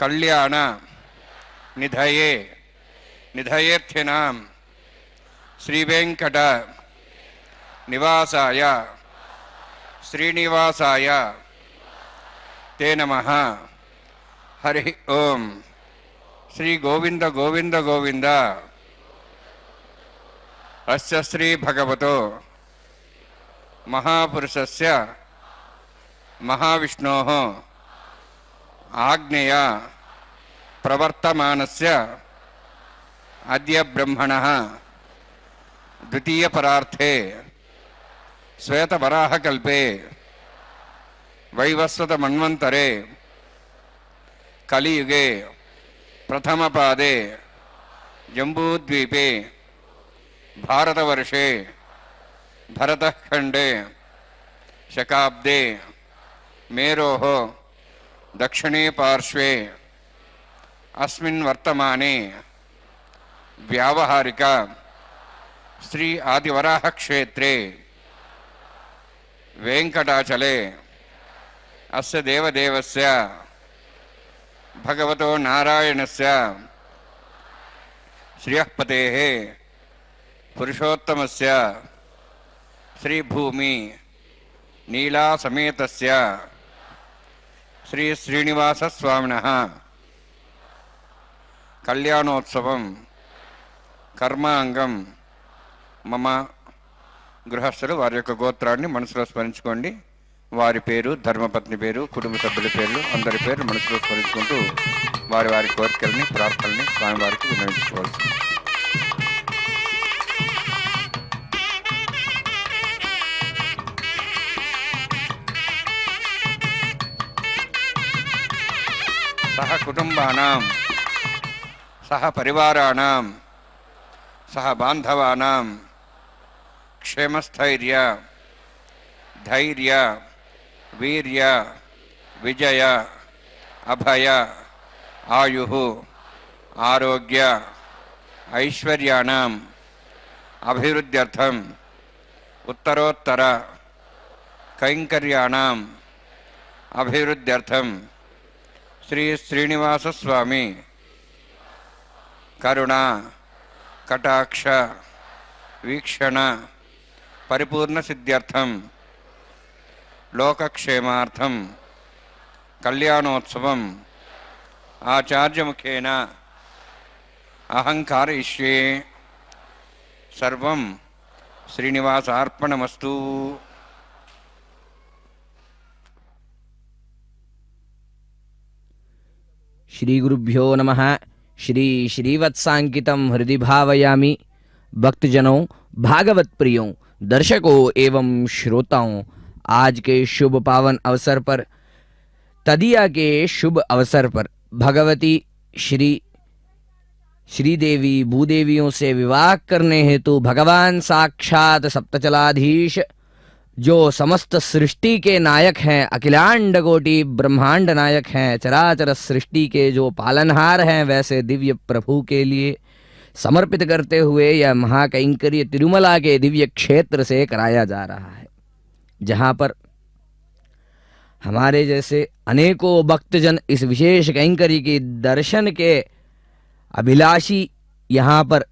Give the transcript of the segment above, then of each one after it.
कल्याण निधये निधयेर्थ्यनां श्रीवेंकट निवासाय श्रीनिवासाय ते नमः। हरि ओम। श्री गोविंद गोविंद गोविंद अस्य श्री भगवतो महापुरुषस्य महाविष्णोः आज्ञया प्रवर्तमानस्य अद्य ब्रह्मणः द्वितीय परार्थे श्वेतवराहकल्पे वैवस्वत मन्वन्तरे कलियुगे प्रथमपादे जम्बूद्वीपे भारतवर्षे भरतखण्डे शकाब्दे मेरोः दक्षिणे पार्श्वे अस्मिन् वर्तमाने व्यावहारिक श्री आदिवराह क्षेत्रे वेंकटाचले अस्य देवदेवस्य भगवतो नारायणस्य श्रियःपतेः पुरुषोत्तमस्य श्री भूमि नीला समेतस्य श्री श्रीनिवास स्वामिनः कल्याणोत्सवं कर्मांगं मम గృహస్థులు వారి యొక్క గోత్రాన్ని మనసులో స్మరించుకోండి. వారి పేరు, ధర్మపత్ని పేరు, కుటుంబ సభ్యుల పేర్లు, అందరి పేర్లు మనసులో స్మరించుకుంటూ వారి వారి కోరికల్ని, ప్రార్థనల్ని స్వామివారికి విన్నవించుకోవాల్సింది. सह कुटुंबानां सह परिवाराणां सह बांधवानां क्षेमस्थैर्य धैर्य वीर्य विजय अभय आयुः आरोग्य ऐश्वर्याणाम् अभिवृद्ध्यर्थम् उत्तरोत्तर कैंकर्याणाम् अभिवृद्ध्यर्थम् श्री श्रीनिवास स्वामी करुणा कटाक्ष वीक्षण परिपूर्ण सिद्ध्यर्थम लोकक्षेमार्थम कल्याणोत्सवम आचार्य मुखेन अहंकारयिष्ये सर्वं श्रीनिवासार्पणमस्तु। श्री गुरुभ्यो नमः। श्री श्रीवत्सांकितं हृदि भावयामि। भक्तजनों, भागवत प्रियों, दर्शकों एवं श्रोताओं, आज के शुभ पावन अवसर पर, तदिया के शुभ अवसर पर भगवती श्रीदेवी भूदेवियों से विवाह करने हेतु भगवान साक्षात सप्तचलाधीश जो समस्त सृष्टि के नायक हैं, अखिलांड कोटि ब्रह्मांड नायक हैं, चराचर सृष्टि के जो पालनहार हैं, वैसे दिव्य प्रभु के लिए समर्पित करते हुए यह महाकैंकर्य तिरुमला के दिव्य क्षेत्र से कराया जा रहा है, जहाँ पर हमारे जैसे अनेकों भक्तजन इस विशेष कैंकर्य के दर्शन के अभिलाषी यहाँ पर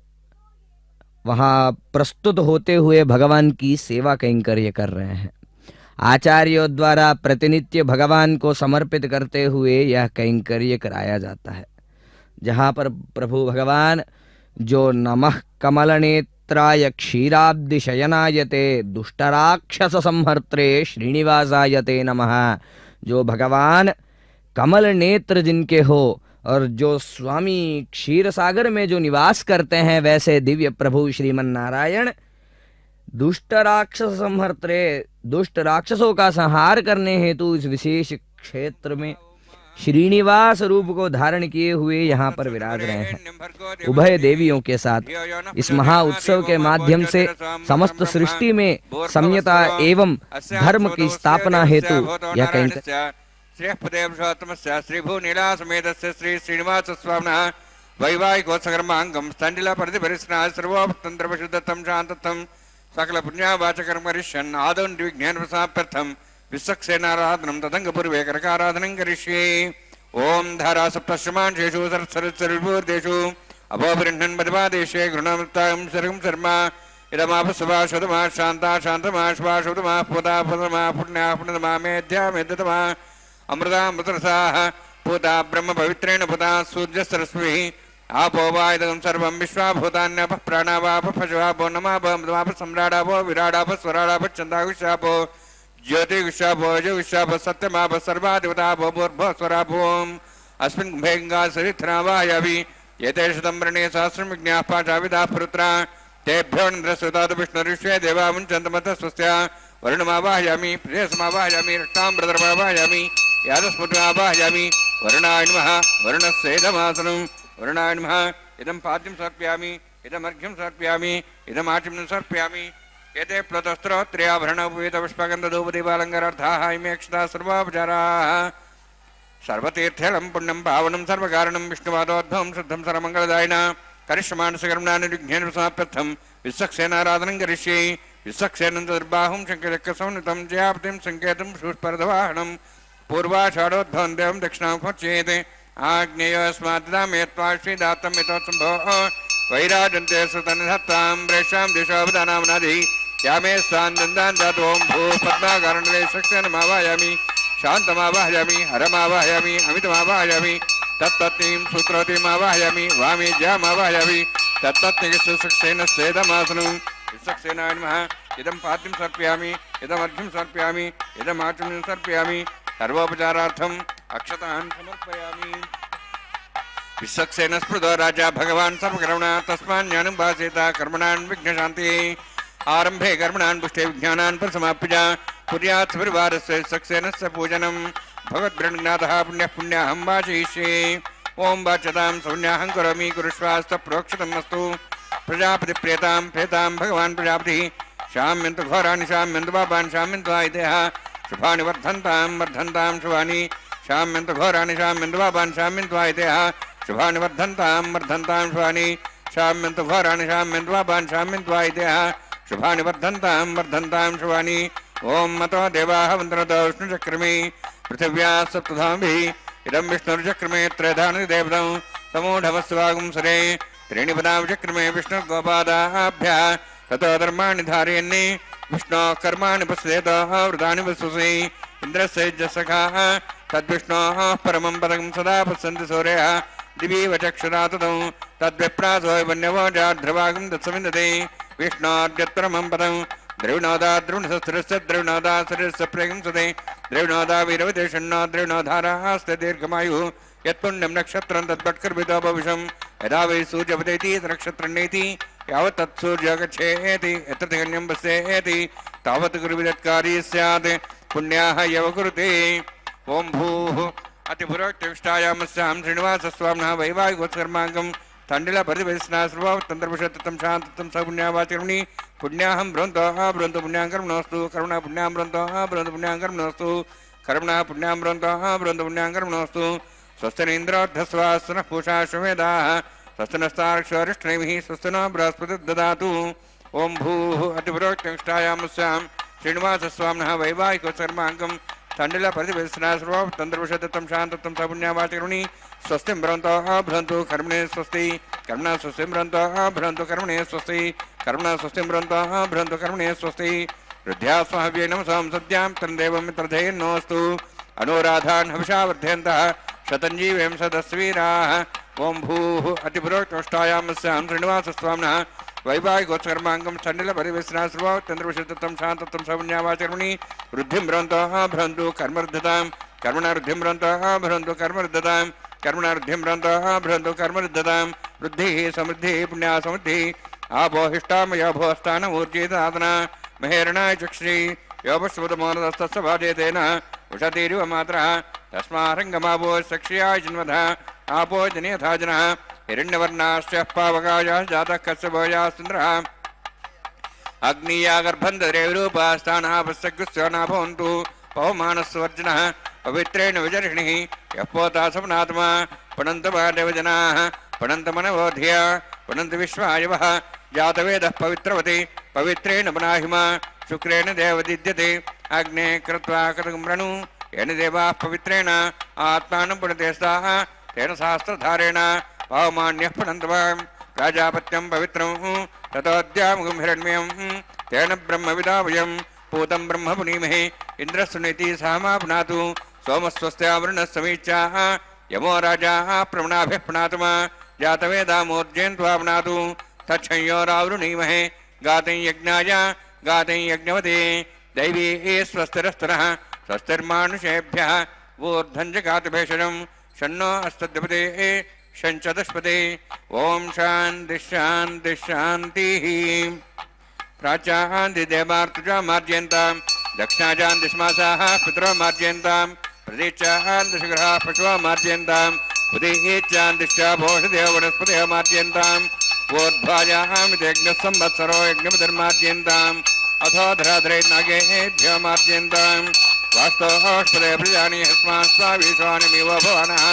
वहाँ प्रस्तुत होते हुए भगवान की सेवा कैंकर्य कर रहे हैं। आचार्यों द्वारा प्रतिनित्य भगवान को समर्पित करते हुए यह कैंकर्य कराया जाता है, जहाँ पर प्रभु भगवान जो नमः कमलनेत्राय क्षीराब्धिशयनायते दुष्टराक्षस संहर्त्रे श्रीनिवासायते नमः, जो भगवान कमल नेत्र जिनके हो और जो स्वामी क्षीर सागर में जो निवास करते हैं, वैसे दिव्य प्रभु श्रीमन नारायण दुष्ट राक्षस संहर्त्रे, दुष्ट राक्षसों का संहार करने हेतु इस विशेष क्षेत्र में श्रीनिवास रूप को धारण किए हुए यहाँ पर विराज रहे हैं। उभय देवियों के साथ इस महा उत्सव के माध्यम से समस्त सृष्टि में सम्यता एवं धर्म की स्थापना हेतु यह कैंकर्य श्रीपदेवोत्तमस्य श्रीभूनीला समेतस्य श्री श्रीनिवास स्वामिनः वैवाहिकोत्सकर्मांगं स्तण्डिला प्रतिपरिस्नाय सर्वोपतन्त्रपशुद्धतं शान्ततं सकल पुण्यावाचकर्म करिष्यन् आदौ निर्विघ्नेन प्रसाप्यर्थं विश्वक्सेनाराधनं तदङ्गपूर्वे करकाराधनं करिष्ये। ओम धारा सप्तश्रमांशेषु सरसरसर्वूर्देषु अभोपरिह्णन् मधुपादेशे गृणमृतां सर्गं शर्मा इदमापसुभा शुतमा शान्ता शान्तमा शुभा शुतमा पुता पुतमा पुण्या पुण्यतमा मेध्या मेध्यतमा अमृतामृतरसाः पूता ब्रह्म पवित्रेण पुता सूर्यसरस्वती आपो वायुदं सर्वं विश्वाभूतान्यपः प्राणावापः पशुवापो नमापः मृतमापः सम्राडापो विराडापः स्वराडापः छन्दाविशापो ज्योतिविशापो अजविशापः सत्यमापः सर्वाधिपतापो भूर्भुवः स्वरापोम् अस्मिन् कुम्भे गङ्गासरिथनावायावि एते शतं वर्णे सहस्रं विज्ञाः पाशाविदाः पुरुत्रा तेभ्यो निन्द्रस्वतात् विष्णुर्विश्वे देवा मुञ्चन्तमतः स्वस्य वरुणमावाहयामि प्रियसमावाहयामि रक्ताम्बरधरमावाहयामि यादस्मृतिमावाहयामि वरुणाय नमः वरुणस्येदमासनं वरुणाय नमः इदं पाद्यं समर्पयामि इदमर्घ्यं समर्पयामि इदमाचमनं समर्पयामि एते प्लतस्त्रोत्र्याभरणोपवीतपुष्पगन्धधूपदीपालङ्कारार्थाः इमे अक्षताः सर्वापचाराः सर्वतीर्थलं पुण्यं पावनं सर्वकारणं विष्णुवादोद्भवं शुद्धं सर्वमङ्गलदायिना करिष्यमानसकर्मणानि विघ्नेन समाप्यर्थं विश्वक्सेनाराधनं करिष्ये विश्वक्सेनं दुर्बाहुं शङ्खचक्रसंयुतं जयापतिं सङ्केतं शूष्परधवाहनं पूर्वाषाढोद्भवं देवं दक्षिणां खोच्येत् आग्नेयोऽस्माद्दामेत्वा श्रीदात्तं यतोत्सम्भोः वैराजन्ते सुतनिधत्तां प्रेषां दिशावदानामनादि यामे स्वान्दन्दान् दातों भूपद्माकारणले सक्सेनमावाहयामि शान्तमावाहयामि हरमावाहयामि अमितमावाहयामि तत्तत्नीं सूत्रवतीमावाहयामि वामीज्यामावाहयामि तत्तत्निकसुसक्सेन स्वेदमासनं विश्वक्सेनाय नमः इदं पाद्यं समर्पयामि इदमर्घ्यं समर्पयामि इदमाचमनं समर्पयामि सर्वोपचारार्थम् अक्षतान् समर्पयामि विश्वक्सेन स्मृतो राजा भगवान् सर्वकर्मणा तस्मान् ज्ञानं भासेता कर्मणान् विघ्नशान्तिः आरंभे कर्मणान् पुष्टे विज्ञानान् परसमाप्य कुर्यात् सविर्वारस्य विश्वक्सेनस्य पूजनं भगवद्ब्रह्मनाथः पुण्यः पुण्याहं वाचयिष्ये ओं वाच्यतां सौन्याहं करोमि कुरुष्वास्तप्रोक्षतमस्तु प्रजापतिप्रियतां प्रेतां भगवान् प्रजापतिः शाम्यन्तु घोराणि शाम्यन्तु पापान् शाम्यन्तु आयतेः शुभानि वर्धन्तां वर्धन्तां शुभानि शाम्यन्तु घोराणि शाम्यन्तु पापान् शाम्यन्तु आयतेः शुभानि वर्धन्तां वर्धन्तां शुभानि शाम्यन्तु घोराणि शाम्यन्तु पापान् शाम्यन्तु आयतेः शुभानि वर्धन्तां वर्धन्तां शुभानि ओं मतो देवाः वन्दनतो विष्णुचक्रमे पृथिव्या सप्तधाभिः इदं विष्णुर्चक्रमे त्रयधानि देवतं तमोढमस्वागुंसरे त्रीणि पदाविचक्रमे विष्णुर्गोपादाभ्यः ततो धर्माणि धारयन्ने विष्णोः कर्माणि पश्येत वृतानि वसुषे इन्द्रस्य यज्ञसखाः तद्विष्णोः परमं पदं सदा पश्यन्ति सूर्यः दिवीव चक्षुरा ततो तद्विप्रासो वन्यवोजाध्रवागं तत्सविन्दते विष्णोर्यत्परमं पदं द्रविणोदा द्रविणशस्त्रस्य द्रविणोदा शरीरस्य प्रगंसते द्रविणोदा वीरवदेशन्नो द्रविणोधारास्ते दीर्घमायुः यत्पुण्यं नक्षत्रं तद्भट्कर्भितो भविषं यदा वै सूर्यपतेति नक्षत्रन्नेति यावत् तत्सूर्य गच्छेति यत्र गण्यं पश्येति तावत् गुरुविदत्कारी स्यात् पुण्याः यव कुरुते ओं भूः अतिपुरोक्तविष्टायामस्यां श्रीनिवासस्वामिनः वैवाहिकोत्सर्माङ्गं तण्डिल परिवेशना सर्वतन्त्रविषत्तं शान्ततं सपुण्यावाचकर्मणि पुण्याहं ब्रवन्तः ब्रवन्तु पुण्यां कर्मणोऽस्तु करुणा पुण्यां ब्रवन्तः ब्रवन्तु पुण्यां कर्मणोऽस्तु करुणा पुण्यां ब्रवन्तः ब्रवन्तु पुण्यां कर्मणोऽस्तु स्वस्तिनीन्द्रोऽर्धस्वास्तनः पूषा श्वेदाः स्वस्तिनस्तार्क्ष्वरिष्ठनेमिः स्वस्तिनो बृहस्पतिर्ददातु ओं भूः अतिपुरोक्तविष्टायामस्यां श्रीनिवासस्वामिनः वैवाहिकोत्सर्माङ्गं तण्डिल परिवेशना सर्वतन्त्रविषत्तं शान्ततं सपुण्यावाचकर्मणि स्वस्तिं ब्रवन्तः ब्रवन्तु कर्मणे स्वस्ति कर्मणा स्वस्तिं ब्रवन्तः ब्रवन्तु कर्मणे स्वस्ति कर्मणा स्वस्तिं ब्रवन्तः ब्रवन्तु कर्मणे स्वस्ति वृद्ध्या स्वहव्ये नमसां सद्यां तन्देवं मित्रधेयन्नोऽस्तु अनुराधान् हविषा वर्धयन्तः शतञ्जीवें सदस्वीराः ओं भूः अतिपुरोक्तविष्टायामस्यां श्रीनिवासस्वामिनः वैवाहिकोत्सर्माङ्गं तण्डिल परिवेशना सर्वतन्त्रविषत्तं शान्ततं सपुण्यावाचकर्मणि वृद्धिं ब्रवन्तः ब्रवन्तु कर्मवर्धतां कर्मणा वृद्धिं ब्रवन्तः ब्रवन्तु कर्मवर्धतां कर्मणा वृद्धिं ब्रवन्तः ब्रवन्तु कर्मवर्धतां वृद्धिः समृद्धिः पुण्या समृद्धिः आपोहिष्टामयो भोस्थानमूर्जितादना महेरणाय चक्षुषी योपश्रुतमोनदस्तस्य भाजयतेन उषतीरिव मात्रः तस्मारङ्गमावो सक्ष्याय जन्मधः आपो जनेयथा जनः हिरण्यवर्णाश्च पावकायाः जातः कश्यपयास्न्द्रः अग्नीयागर्भन्धरेविरूपास्थानः पश्यग्स्यो न भवन्तु पवमानस्वर्जनः पवित्रेण विजर्षिणिः यः पोता सपनात्मा पणन्तपादेवजनाः पणन्तमनवोधिया पणन्त विश्वायवः जातवेदः पवित्रवति पवित्रेण पुनाहिमा शुक्रेण देवदिद्यते अग्ने कृत्वा कृतं वृणु येन देवाः पवित्रेण आत्मानं पुनते स्वाह तेन सहस्रधारेण पावमान्यः पुनन्तवान् प्राजापत्यं पवित्रं ततोऽद्यामुगं हिरण्मयं तेन ब्रह्मविदावयं पूतं ब्रह्म पुनीमहे इन्द्रस्सुनीति सामा पुनातु सोमस्वस्त्या वरुणः समीच्याः यमो राजा प्रवणाभिः पुनातुमा जातवेदामोर्जयन्त्वा पुनातु तच्छंयोरावृणीमहे गातं यज्ञाय गातं यज्ञवते दैवी स्वस्तिरस्तरः स्वस्तिर्मानुषेभ्यः ऊर्ध्वञ्जगातभेषजं शन्नो अस्तद्यपते शञ्चदस्पते ॐ शान्तिः शान्तिः शान्तिः प्राचान्ति देवार्तुजा मार्जयन्तां दक्षिणाजान्तिष्मासाः पितरो मार्जयन्तां प्रतीचान्तिशग्रहाः पशवः मार्जयन्तां उदीचान्तिश्च भोषदेव वनस्पतयः मार्जयन्ताम् ऊर्ध्वायामिति यज्ञः संवत्सरो यज्ञपतिर्मार्जयन्ताम् अथो धराधरे नागेभ्यो मार्जयन्ताम् वास्तोष्पदे प्रजानि हस्मान् स्वाविश्वानिमिव भवानः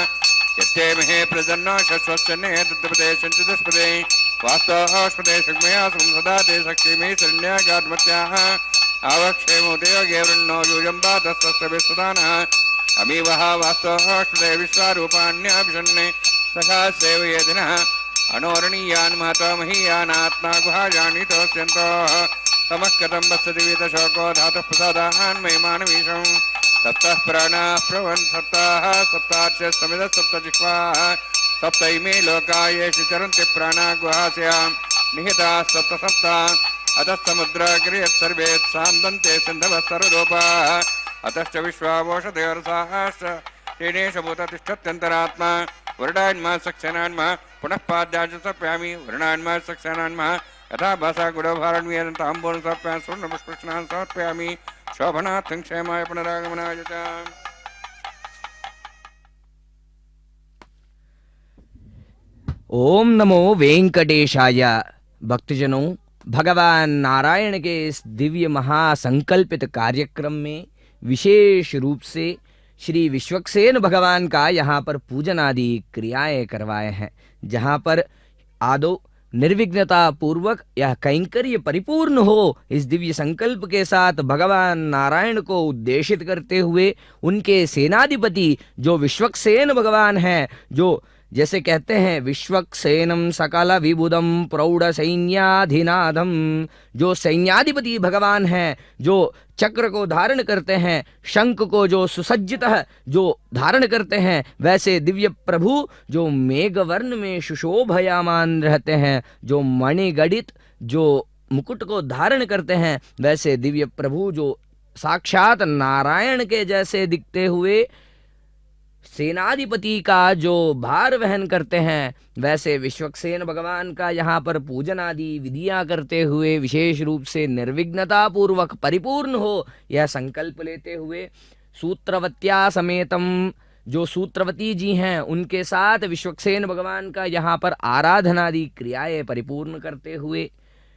यत्ते महे प्रजन्नो शश्वश्चन्ने तत्पदे शञ्चदस्पदे वास्तोष्पदे शग्मयासं सदा ते शक्तिमे शरण्यागात्मत्याः आवक्षेमोदयोगे वृन्नो यूयम्बातस्तस्त्रभिस्सदानः अमीवः वास्तोष्पदे विश्वारूपाण्याभिषन्ने सखा सेवयेदिनः अनोरणीयान् महतो महीयानात्मा गुहायानि तोस्यन्तोः तमः कथं वत्सति वीतशोको धातुः प्रसादान् महिमानमीशं सप्तः प्राणाः प्रवन् सप्ताः सप्तार्चे समिदः सप्तजिह्वाः सप्त इमे लोका येषु चरन्ति प्राणा गुहास्यां निहिताः सप्त सप्ता अतः समुद्राग्र्यः सर्वे सान्दन्ते सिन्धवः सर्वरूपाः अतश्च विश्वावोषधयोरसाश्च तेनेष भूततिष्ठत्यन्तरात्मा वर्णान्मा सक्षणान्मा पुनः पाद्याच सप्यामि वर्णान्मा सक्षणान्मा यथा भाषा गुडभारण्यताम्बून् समर्पयामि स्वर्णपुष्पृष्णान् समर्पयामि शोभनार्थं क्षेमाय पुनरागमनाय च। ओम नमो वेंकटेशाय। भक्तजनों, भगवान नारायण के इस दिव्य महासंकल्पित कार्यक्रम में विशेष रूप से श्री विश्वक्सेन भगवान का यहाँ पर पूजन आदि क्रियाएं करवाए हैं, जहाँ पर आदो निर्विघ्नता पूर्वक यह कैंकर्य परिपूर्ण हो इस दिव्य संकल्प के साथ भगवान नारायण को उद्देशित करते हुए उनके सेनाधिपति जो विश्वक्सेन भगवान हैं, जो जैसे कहते हैं विश्वक्सेनम सकल विबुदम प्रौढ़ सैन्याधिनादम, जो सैन्याधिपति भगवान हैं, जो चक्र को धारण करते हैं, शंख को जो सुसज्जित जो धारण करते हैं, वैसे दिव्य प्रभु जो मेघवर्ण में सुशोभयामान रहते हैं, जो मणिगणित जो मुकुट को धारण करते हैं, वैसे दिव्य प्रभु जो साक्षात नारायण के जैसे दिखते हुए सेनाधिपति का जो भार वहन करते हैं, वैसे विश्वक्सेन भगवान का यहाँ पर पूजन आदि विधियां करते हुए विशेष रूप से निर्विघ्नता पूर्वक परिपूर्ण हो यह संकल्प लेते हुए सूत्रवत्या समेतम जो सूत्रवती जी हैं उनके साथ विश्वक्सेन भगवान का यहाँ पर आराधनादि क्रियाएं परिपूर्ण करते हुए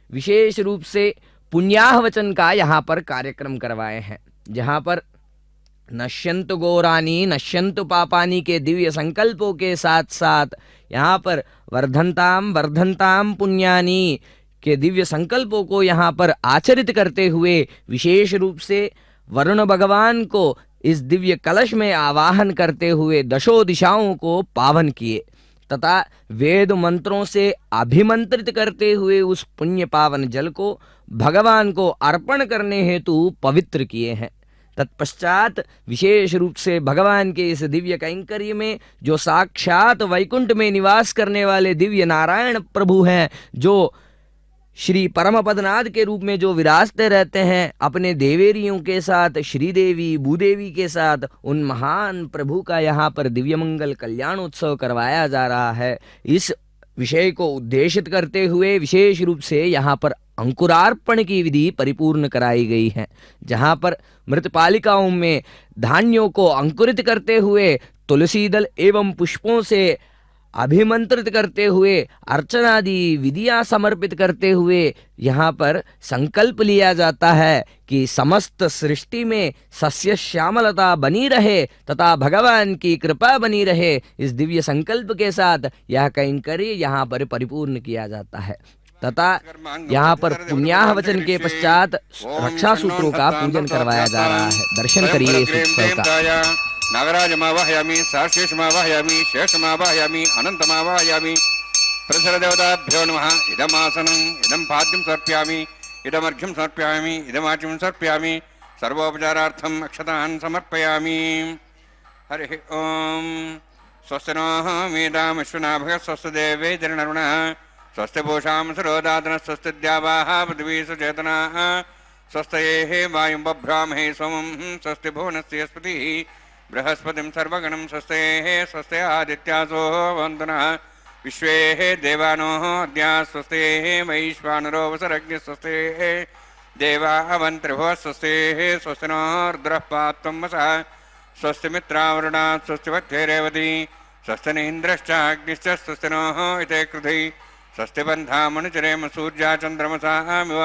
विशेष रूप से पुण्याह वचन का यहाँ पर कार्यक्रम करवाए हैं, जहाँ पर नश्यंतु गौरानी नश्यंतु पापानी के दिव्य संकल्पों के साथ साथ यहाँ पर वर्धनताम वर्धनताम पुण्यानी के दिव्य संकल्पों को यहाँ पर आचरित करते हुए विशेष रूप से वरुण भगवान को इस दिव्य कलश में आवाहन करते हुए दशों दिशाओं को पावन किए तथा वेद मंत्रों से अभिमंत्रित करते हुए उस पुण्य पावन जल को भगवान को अर्पण करने हेतु पवित्र किए हैं। तत्पश्चात विशेष रूप से भगवान के इस दिव्य कैंकर्य में जो साक्षात वैकुंठ में निवास करने वाले दिव्य नारायण प्रभु हैं, जो श्री परम पदनाथ के रूप में जो विराजते रहते हैं अपने देवेरियों के साथ, श्रीदेवी भूदेवी के साथ, उन महान प्रभु का यहाँ पर दिव्य मंगल कल्याण उत्सव करवाया जा रहा है। इस विषय को उद्देशित करते हुए विशेष रूप से यहाँ पर अंकुरार्पण की विधि परिपूर्ण कराई गई है, जहाँ पर मृतपालिकाओं में धान्यों को अंकुरित करते हुए तुलसी दल एवं पुष्पों से अभिमंत्रित करते हुए अर्चनादि विधियां समर्पित करते हुए यहाँ पर संकल्प लिया जाता है कि समस्त सृष्टि में सस्य श्यामलता बनी रहे तथा भगवान की कृपा बनी रहे। इस दिव्य संकल्प के साथ यह कैंकर्य यहाँ पर परिपूर्ण किया जाता है तथा यहाँ पर पुण्याह वचन के पश्चात रक्षा सूत्रों का पूजन करवाया जा रहा है। दर्शन करिए इस उत्सव का। नागराजमावाहयामि साशेषमावाहयामि शेषमावाहयामि अनन्तमावाहयामि प्रसरदेवताभ्यो नमः। इदमासनम् इदं पाद्यं समर्पयामि इदमर्घ्यं समर्पयामि इदमाच्यं समर्पयामि सर्वोपचारार्थम् अक्षतान् समर्पयामि। हरिः ओम्। स्वस्ति नः मेधामश्वनाभः स्वस्ति देवैर्नरुणः स्वस्ति पूषां सरोदातनः स्वस्ति द्यावाः पृथिवी सुचेतनाः स्वस्तये वायुं बभ्रामहे सोमं स्वस्ति भुवनस्य स्पतिः बृहस्पतिं सर्वगणं स्वस्तेः स्वस्ति आदित्यासो वन्दनः विश्वे देवानो अद्या स्वस्तेः वैश्वानरो वसरज्ञ स्वस्तेः देवावन्त्रिभुवः स्वस्तेः स्वस्ति नो रुद्रः पात्वं वसः स्वस्ति मित्रावरुणात् स्वस्ति वत्थे रेवती स्वस्ति न इन्द्रश्च अग्निश्च स्वस्ति नोः इते कृधि स्वस्ति बन्धामनुचरेम सूर्या चन्द्रमसामिव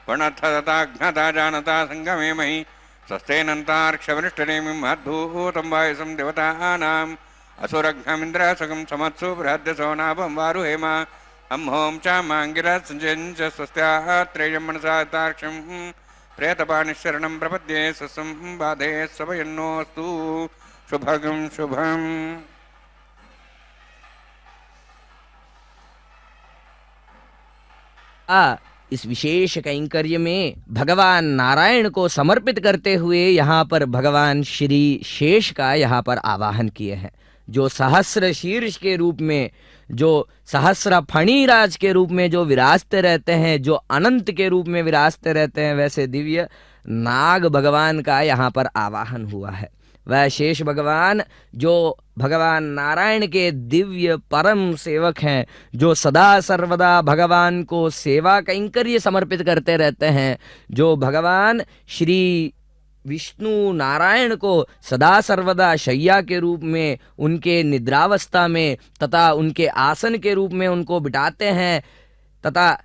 वर्णद्धता जानता सङ्गमे महि स्वस्तेनन्तार्क्षवनिष्ठनेमिं महद्भूतं वायुसं देवतानाम् असुरघ्नमिन्द्रसगं समत्सु बृहद्यसो नाभं वारुहेम अम्हों च माङ्गिरसञ्जयञ्च स्वस्त्याः त्रेयं मनसा तार्क्ष्यं प्रेतपानिशरणं प्रपद्ये स्वस्तं बाधे स्वभयन्नोऽस्तु शुभगं शुभम्। इस विशेष कैंकर्य में भगवान नारायण को समर्पित करते हुए यहाँ पर भगवान श्री शेष का यहाँ पर आवाहन किए हैं, जो सहस्र शीर्ष के रूप में, जो सहस्र फणिराज के रूप में जो विराजते रहते हैं, जो अनंत के रूप में विराजते रहते हैं, वैसे दिव्य नाग भगवान का यहाँ पर आवाहन हुआ है। वह शेष भगवान जो भगवान नारायण के दिव्य परम सेवक हैं, जो सदा सर्वदा भगवान को सेवा कैंकर्य समर्पित करते रहते हैं, जो भगवान श्री विष्णु नारायण को सदा सर्वदा शैया के रूप में, उनके निद्रावस्था में तथा उनके आसन के रूप में उनको बिठाते हैं तथा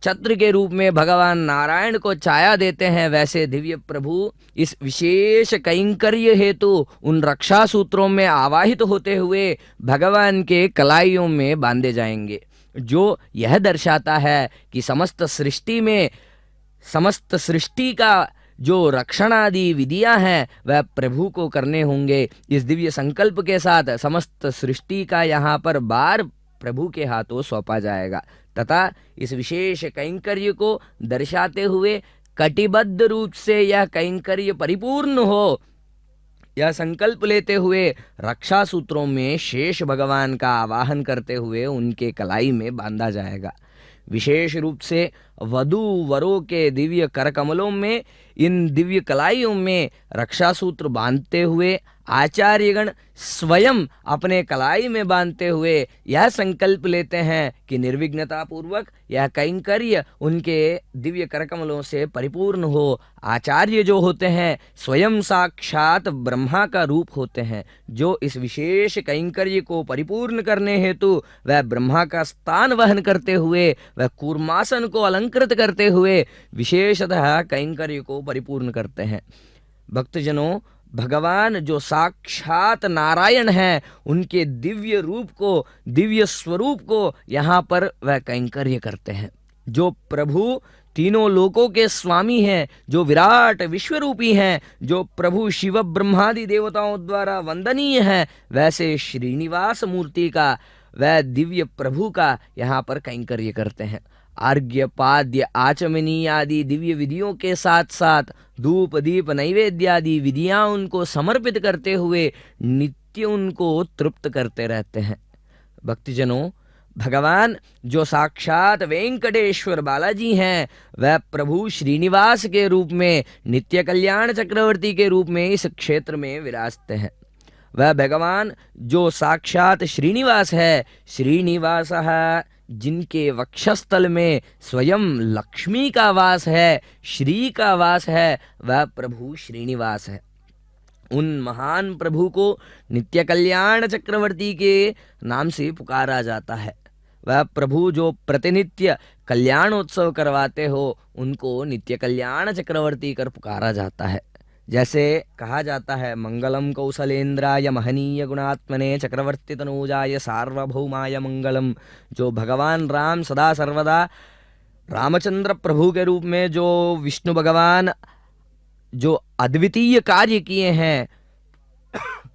छत्र के रूप में भगवान नारायण को छाया देते हैं, वैसे दिव्य प्रभु इस विशेष कैंकर्य हेतु उन रक्षा सूत्रों में आवाहित होते हुए भगवान के कलाइयों में बांधे जाएंगे, जो यह दर्शाता है कि समस्त सृष्टि का जो रक्षण आदि विधियां हैं वह प्रभु को करने होंगे। इस दिव्य संकल्प के साथ समस्त सृष्टि का यहाँ पर भार प्रभु के हाथों सौंपा जाएगा तथा इस विशेष कैंकर्य को दर्शाते हुए कटिबद्ध रूप से यह कैंकर्य परिपूर्ण हो, यह संकल्प लेते हुए रक्षा सूत्रों में शेष भगवान का आवाहन करते हुए उनके कलाई में बांधा जाएगा। विशेष रूप से वधू वरों के दिव्य करकमलों में, इन दिव्य कलाइयों में रक्षा सूत्र बांधते हुए आचार्यगण स्वयं अपने कलाई में बांधते हुए यह संकल्प लेते हैं कि निर्विघ्नता पूर्वक यह कैंकर्य उनके दिव्य करकमलों से परिपूर्ण हो। आचार्य जो होते हैं स्वयं साक्षात ब्रह्मा का रूप होते हैं, जो इस विशेष कैंकर्य को परिपूर्ण करने हेतु वह ब्रह्मा का स्थान वहन करते हुए, वह कूर्मासन को अलंकृत करते हुए विशेषतः कैंकर्य को परिपूर्ण करते हैं। भक्तजनों, भगवान जो साक्षात नारायण हैं, उनके दिव्य रूप को, दिव्य स्वरूप को यहाँ पर वह कैंकर्य करते हैं। जो प्रभु तीनों लोकों के स्वामी हैं, जो विराट विश्वरूपी हैं, जो प्रभु शिव ब्रह्मादि देवताओं द्वारा वंदनीय हैं, वैसे श्रीनिवास मूर्ति का, वह दिव्य प्रभु का यहाँ पर कैंकर्य करते हैं। अर्घ्य पाद्य आचमनी आदि दिव्य विधियों के साथ साथ धूप दीप नैवेद्य आदि विधियां उनको समर्पित करते हुए नित्य उनको तृप्त करते रहते हैं। भक्तजनों, भगवान जो साक्षात वेंकटेश्वर बालाजी हैं, वह प्रभु श्रीनिवास के रूप में, नित्य कल्याण चक्रवर्ती के रूप में इस क्षेत्र में विराजते हैं। वह भगवान जो साक्षात श्रीनिवास है, श्रीनिवास जिनके वक्षस्थल में स्वयं लक्ष्मी का वास है, श्री का वास है, वह प्रभु श्रीनिवास है। उन महान प्रभु को नित्य कल्याण चक्रवर्ती के नाम से पुकारा जाता है। वह प्रभु जो प्रतिनित्य कल्याणोत्सव करवाते हो, उनको नित्य कल्याण चक्रवर्ती कर पुकारा जाता है। जैसे कहा जाता है, मंगलम कौशलेन्द्राय महनीय गुणात्मने चक्रवर्ती तनूजाय सार्वभौमाय मंगलम। जो भगवान राम सदा सर्वदा रामचंद्र प्रभु के रूप में जो विष्णु भगवान जो अद्वितीय कार्य किए हैं,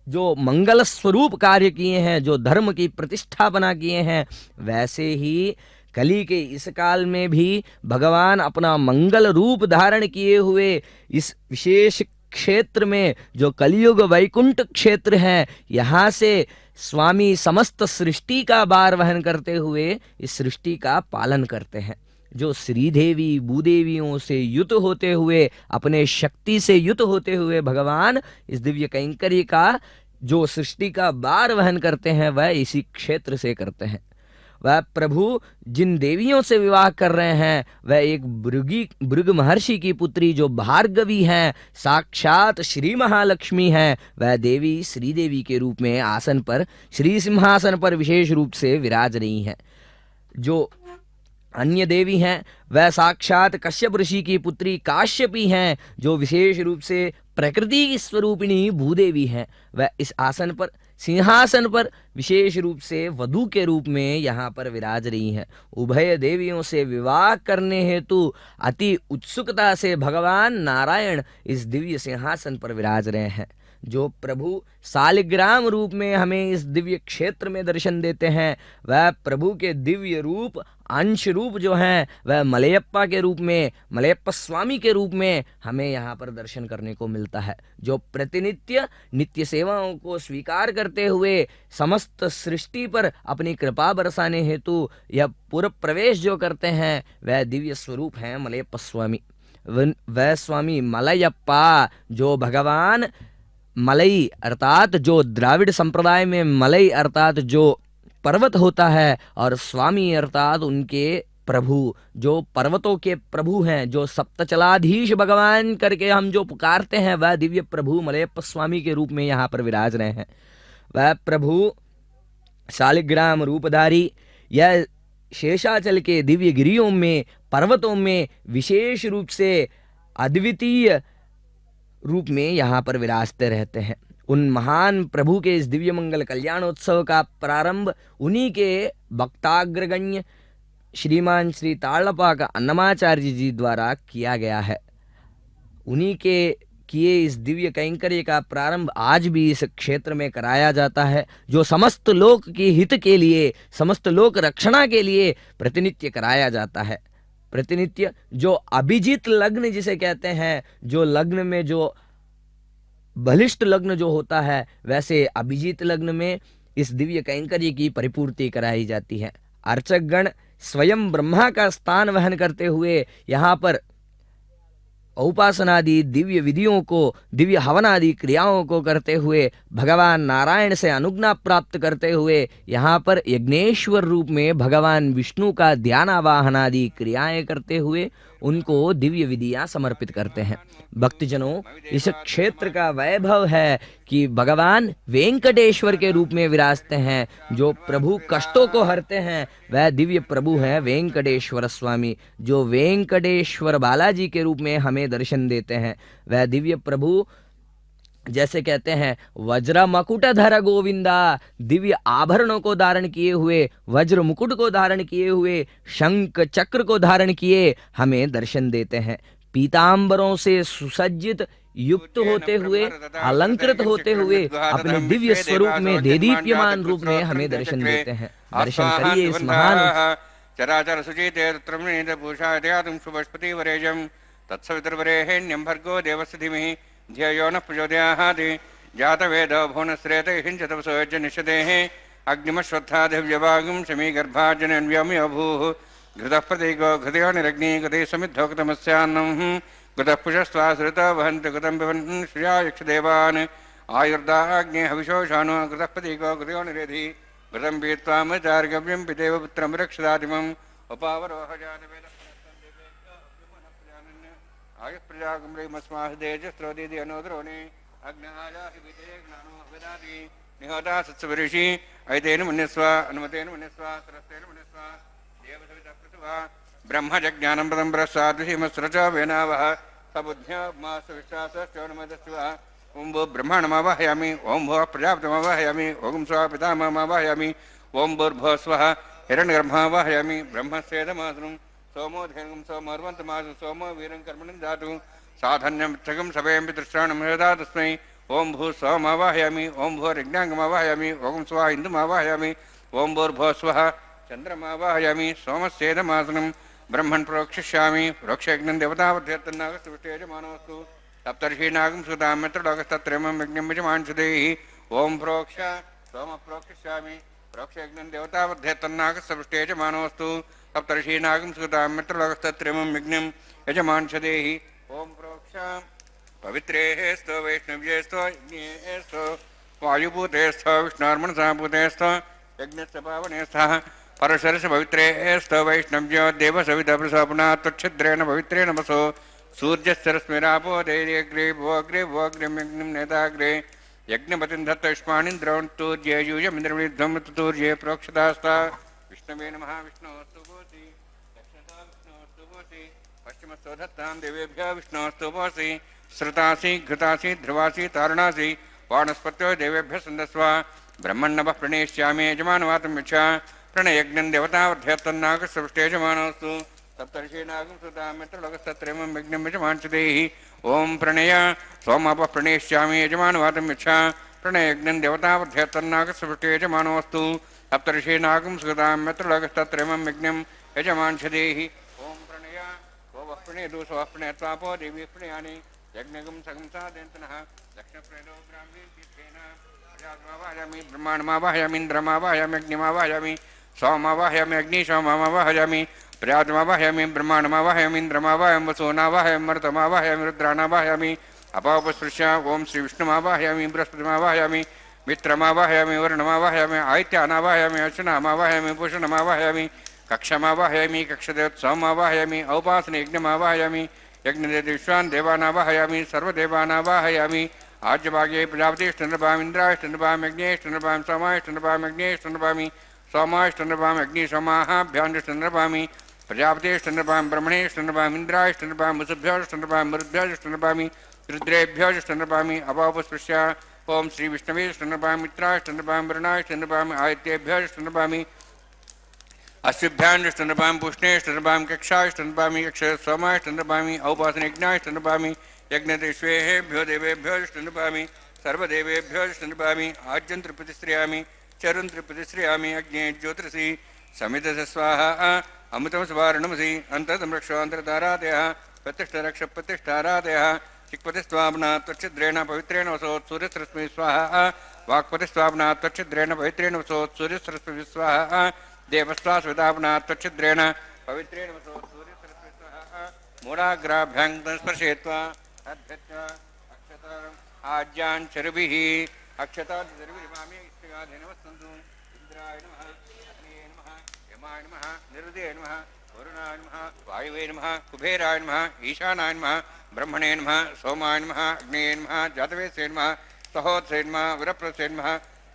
जो मंगल स्वरूप कार्य किए हैं, जो धर्म की प्रतिष्ठापना किए हैं, वैसे ही कली के इस काल में भी भगवान अपना मंगल रूप धारण किए हुए इस विशेष क्षेत्र में, जो कलियुग वैकुंठ क्षेत्र है, यहाँ से स्वामी समस्त सृष्टि का भार वहन करते हुए इस सृष्टि का पालन करते हैं। जो श्रीदेवी भूदेवियों से युत होते हुए, अपने शक्ति से युत होते हुए भगवान इस दिव्य कैंकर्य का जो सृष्टि का भार वहन करते हैं, वह इसी क्षेत्र से करते हैं। वह प्रभु जिन देवियों से विवाह कर रहे हैं, वह एक भृगु महर्षि की पुत्री जो भार्गवी हैं, साक्षात श्री महालक्ष्मी हैं, वह देवी श्रीदेवी के रूप में आसन पर, श्री सिंहासन पर विशेष रूप से विराज रही हैं। जो अन्य देवी हैं वह साक्षात कश्यप ऋषि की पुत्री काश्यपी हैं, जो विशेष रूप से प्रकृति की स्वरूपिणी भूदेवी हैं। वह इस आसन पर, सिंहासन पर विशेष रूप से वधू के रूप में यहाँ पर विराज रही हैं। उभय देवियों से विवाह करने हेतु अति उत्सुकता से भगवान नारायण इस दिव्य सिंहासन पर विराज रहे हैं। जो प्रभु सालिग्राम रूप में हमें इस दिव्य क्षेत्र में दर्शन देते हैं, वह प्रभु के दिव्य रूप, अंश रूप जो हैं, वह मलयप्पा के रूप में, मलयप्पा स्वामी के रूप में हमें यहाँ पर दर्शन करने को मिलता है। जो प्रतिनित्य नित्य सेवाओं को स्वीकार करते हुए समस्त सृष्टि पर अपनी कृपा बरसाने हेतु यह पूर्व प्रवेश जो करते हैं, वह दिव्य स्वरूप हैं मलयप्पा स्वामी। वह स्वामी मलयप्पा, जो भगवान मलई अर्थात जो द्राविड़ संप्रदाय में मलई अर्थात जो पर्वत होता है, और स्वामी अर्थात उनके प्रभु, जो पर्वतों के प्रभु हैं, जो सप्तचलाधीश भगवान करके हम जो पुकारते हैं, वह दिव्य प्रभु मलयप्पा स्वामी के रूप में यहाँ पर विराज रहे हैं। वह प्रभु शालिग्राम रूपधारी यह शेषाचल के दिव्य गिरियों में, पर्वतों में विशेष रूप से अद्वितीय रूप में यहाँ पर विराजते रहते हैं। उन महान प्रभु के इस दिव्य मंगल कल्याणोत्सव का प्रारंभ उन्हीं के भक्ताग्रगण्य श्रीमान श्री ताड़पाक अन्नमाचार्य जी द्वारा किया गया है। उन्हीं के किए इस दिव्य कैंकर्य का प्रारंभ आज भी इस क्षेत्र में कराया जाता है, जो समस्त लोक के हित के लिए, समस्त लोक रक्षणा के लिए प्रतिनित्य कराया जाता है। प्रतिनित्य जो अभिजीत लग्न जिसे कहते हैं, जो लग्न में जो बलिष्ठ लग्न जो होता है, वैसे अभिजीत लग्न में इस दिव्य कैंकर्य की परिपूर्ति कराई जाती है। अर्चक गण स्वयं ब्रह्मा का स्थान वहन करते हुए यहाँ पर औपासनादि दिव्य विधियों को, दिव्य हवन आदि क्रियाओं को करते हुए, भगवान नारायण से अनुज्ञा प्राप्त करते हुए यहाँ पर यज्ञेश्वर रूप में भगवान विष्णु का ध्यान आवाहन आदि क्रियाएं करते हुए उनको दिव्य विधियां समर्पित करते हैं। भक्तजनों, इस क्षेत्र का वैभव है कि भगवान वेंकटेश्वर के रूप में विराजते हैं। जो प्रभु कष्टों को हरते हैं, वह दिव्य प्रभु हैं वेंकटेश्वर स्वामी। जो वेंकटेश्वर बालाजी के रूप में हमें दर्शन देते हैं, वह दिव्य प्रभु जैसे कहते हैं वज्र मकुटधर गोविंदा, दिव्य आभरणों को धारण किए हुए, वज्र मुकुट को धारण किए हुए, शंख चक्र को धारण किए हमें दर्शन देते हैं। पीतांबरों से सुसज्जित युक्त होते हुए, अलंकृत होते हुए अपने दिव्य स्वरूप में देदीप्यमान रूप में हमें दर्शन देते हैं। दर्शन करिए इस महान चराचर सुचिते भूषा शुभस्पति वरेजम तत्सवितुर्वरेण्यं भर्गो देवस्य धीमहि धियो नः प्रचोदयात्। जातवेदो भुवनश्रेत हिंसतपसो यज्ञ निषदेः अग्निमश्वत्थादिव्यवागं शमीगर्भाजनन्व्यमयो भूः घृतः प्रतीको घृतयो निरग्नि गते समिद्धो कृतमस्यान्नं गतः पुषस्त्वा श्रुतो वहन्ति कृतं पिबन् श्रिया यक्षदेवान् आयुर्दाग्ने हविषोषाणो कृतः प्रतीको घृतयो निरेधि घृतं पीत्वा मचार्गव्यं पितेव पुत्रं रक्षदातिमम् उपावरोह जानवेद आयुः प्रजागम्रेमस्माहदेजस्रोदीदि अनोद्रोणे अग्नहाजाहि विजये ज्ञानो वेदादि निहोता सत्सवऋषि ऐतेन मन्यस्व अनुमतेन मन्यस्व सरस्तेन मन्यस्व देवसवितः कृत्वा ब्रह्मजज्ञानं पदं प्रसाद्विषीमस्रच वेनावः सबुद्ध्यमासविश्वासश्चोनमदस्व ओं भो ब्रह्माणमावाहयामि ओं भो प्रजापतिमावाहयामि ओं स्व पितामहमावाहयामि ओं भूर्भुवः स्वः हिरण्यगर्भावाहयामि ब्रह्मस्वेदमासनं सोमो धेनुं सोमर्वन्तमासु सोमो वीरं कर्मणं दातु साधन्यं चकं सभयं पितृश्राणं हृदा तस्मै ओम भू स्वमावाहयामि ओम भूर्यज्ञांगमावाहयामि ओम स्वाहा इंदुमावाहयामि ओम भूर्भुवः स्वः चंद्रमावाहयामि सोमस्येदमासनं ब्रह्मन् प्रोक्षिष्यामि प्रोक्षयज्ञं देवतावध्यत्तन्नागस्तुष्टेजमानोऽस्तु सप्तर्षीनागं सुतां मित्रलोकस्तत्रयमं यज्ञं यजमांसुदेहि ओम प्रोक्ष सोम प्रोक्षिष्यामि प्रोक्षयज्ञं देवतावध्यत्तन्नागस्तुष्टेजमानोऽस्तु सप्तर्षीनागं सुतां मित्रलोकस्तत्रयमं यज्ञं यजमांसुदेहि ओम प्रोक्ष पवित्रेस्त वैष्णव्येस्त यज्ञेस्त वायुभूतेस्त विष्णुर्मनसाभूतेस्त यज्ञस्य पावनेस्तः परशरस पवित्रेस्त वैष्णव्यो देवसविदप्रसपना त्वच्छिद्रेण पवित्रेण वसो सूर्यस्य रश्मिरापो दैर्यग्रे भोग्रे भोग्रे यज्ञं नेताग्रे यज्ञपतिं दत्तयुष्माणीन्द्रं तूर्ययूयमिन्द्रविध्वं तूर्ये प्रोक्षदास्ता विष्णवे नमः विष्णोस्तु भूति दक्षता विष्णोस्तु भूति पश्चिमस्तो दत्तां देवेभ्यः विष्णोस्तु भूसि श्रुतासि घृतासि ध्रुवासि तारणासि वाणस्पत्यो देवेभ्यः सन्दस्व ब्रह्मण्णवः प्रणेष्यामि यजमानवातं यच्छा प्रणयज्ञं देवतावध्यत्तन्नागसृष्टेजमानोऽस्तु सप्तर्षीनागं सुतां मित्रलोकस्तत्रयमं यज्ञं यजमांसुदेहि ओम प्रणय सोमापः प्रणेष्यामि यजमानवातं यच्छा प्रणयज्ञं देवतावध्यत्तन्नागसृष्टेजमानोऽस्तु सप्तर्षीनागं सुतां मित्रलोकस्तत्रयमं यज्ञं यजमांसुदेहि ओम प्रणय वः प्रणेदु स्वः प्रणयत्वापो देवी प्रणयानि यज्ञगं सगं साधयन्तनः दक्षिणप्रेदो ब्राह्मीं तीर्थेन प्रजात्मावाहयामि ब्रह्माण्डमावाहयामि इन्द्रमावाहयामि अग्निमावाहयामि सोममावाहयामि अग्निशोममावाहयामि प्रजात्मावाहयामि ब्रह्माण्डमावाहयामि इन्द्रमावाहयामि वसोनावाहयामि मरुतमावाहयामि रुद्राणावाहयामि अपापस्पृश्य ओम श्रीविष्णुमावाहयामि बृहस्पतिमावाहयामि मित्रमावाहयामि वरुणमावाहयामि आदित्यानावाहयामि अश्विनामावाहयामि पूषणमावाहयामि कक्षमावाहयामि कक्षदेवोत्सवमावाहयामि औपासनयज्ञमावाहयामि यज्ञदेवान् देवानावाहयामि सर्वदेवानावाहयामि आज्यभागे प्रजापतिष्ठनृपाम् इन्द्राष्टनृपाम् यज्ञेष्टनृपाम् सोमाष्टनृपाम् यज्ञेष्टनृपामि सोमाष्टनृपाम् अग्निसोमाभ्यान्ष्टनृपामि प्रजापतिष्ठनृपाम् ब्रह्मणेष्टनृपाम् इन्द्राष्टनृपाम् वसुभ्योष्टनृपाम् मरुद्भ्योष्टनृपामि रुद्रेभ्योष्टनृपामि अपापस्पृश्य ओम श्रीविष्णवेष्टनृपाम् मित्राष्टनृपाम् वरुणाष्टनृपाम् आदित्येभ्योष्टनृपामि अश्विभ्यान्ष्टनृपाम् पुष्णेष्टनृपाम् कक्षाष्टनृपामि सोमाष्टनृपामि औपासनयज्ञाष्टनृपामि यज्ञदेश्वेभ्यो देवेभ्योष्टनृपामि सर्वदेवेभ्योष्टनृपामि आज्यं त्रिप्रतिश्रियामि चरुं त्रिप्रतिश्रियामि अग्ने ज्योतिषि समितस्य स्वाहा अमृतं सुवारणमसि अन्ततं रक्षान्तरतारादयः प्रतिष्ठारक्षप्रतिष्ठारादयः चिक्पतिस्वाम्ना त्वच्छिद्रेण पवित्रेण वसोत् सूर्यसरस्मै स्वाहा वाक्पतिस्वाम्ना त्वच्छिद्रेण पवित्रेण वसोत् सूर्यसरस्मै स्वाहा देवस्वा स्विताप्ना त्वच्छिद्रेण पवित्रेण वसोत् सूर्यसरस्मै स्वाहा मूढाग्राभ्यां स्पर्शयित्वा अध्यक्ष अक्षत आज्यान् चरुभिः अक्षतादिर्विमामि इष्टगाधेनवस्तन्तु इन्द्राय नमः अग्नये नमः यमाय नमः निरुदे नमः वरुणाय नमः वायुवे नमः कुबेराय नमः ईशानाय नमः ब्रह्मणे नमः सोमाय नमः अग्नये नमः जातवेदसे नमः सहोत्से नमः वीरप्रसे नमः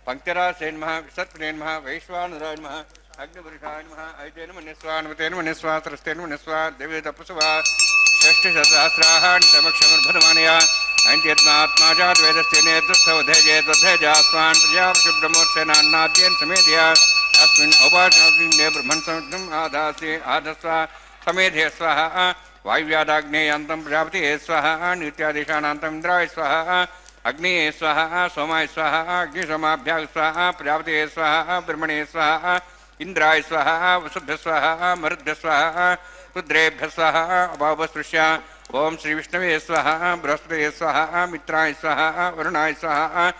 पंक्तिरासे नमः विसर्पणे नमः वैश्वानराय नमः अग्निपुरुषाय नमः ऐतेन मन्यस्वान्वतेन मन्यस्वा सरस्तेन मन्यस्वा देवेतपसुवा षष्टिशतसहस्राः नितमक्षमर्भदमानया ऐन्त्यत्मात्माजात् वेदस्य नेतृस्थवधेजेत्वधेजास्वान् प्रजापशुब्रह्मोत्सेनान्नाद्येन समेध्या अस्मिन् औपासनास्मिन् ब्रह्मन् समर्थम् आधास्ये आधस्वा समेधे स्वाहा वायुव्यादाग्नेयान्तं प्रजापतिये स्वाहा नित्यादेशानान्तम् इन्द्राय स्वाहा अग्निये स्वाहा सोमाय स्वाहा अग्निसोमाभ्याः स्वाहा प्रजापतिये स्वाहा ब्रह्मणे स्वाहा इंद्राय स्वाहा वसुभ्य स्वाहा मरुद्भ्य स्वाहा रुद्रेभ्य स्वाहा अभावस्पृश्य ओम श्री विष्णवे स्वाहा बृहस्पतये स्वाहा मित्राय स्वाहा वरुणाय स्वाहा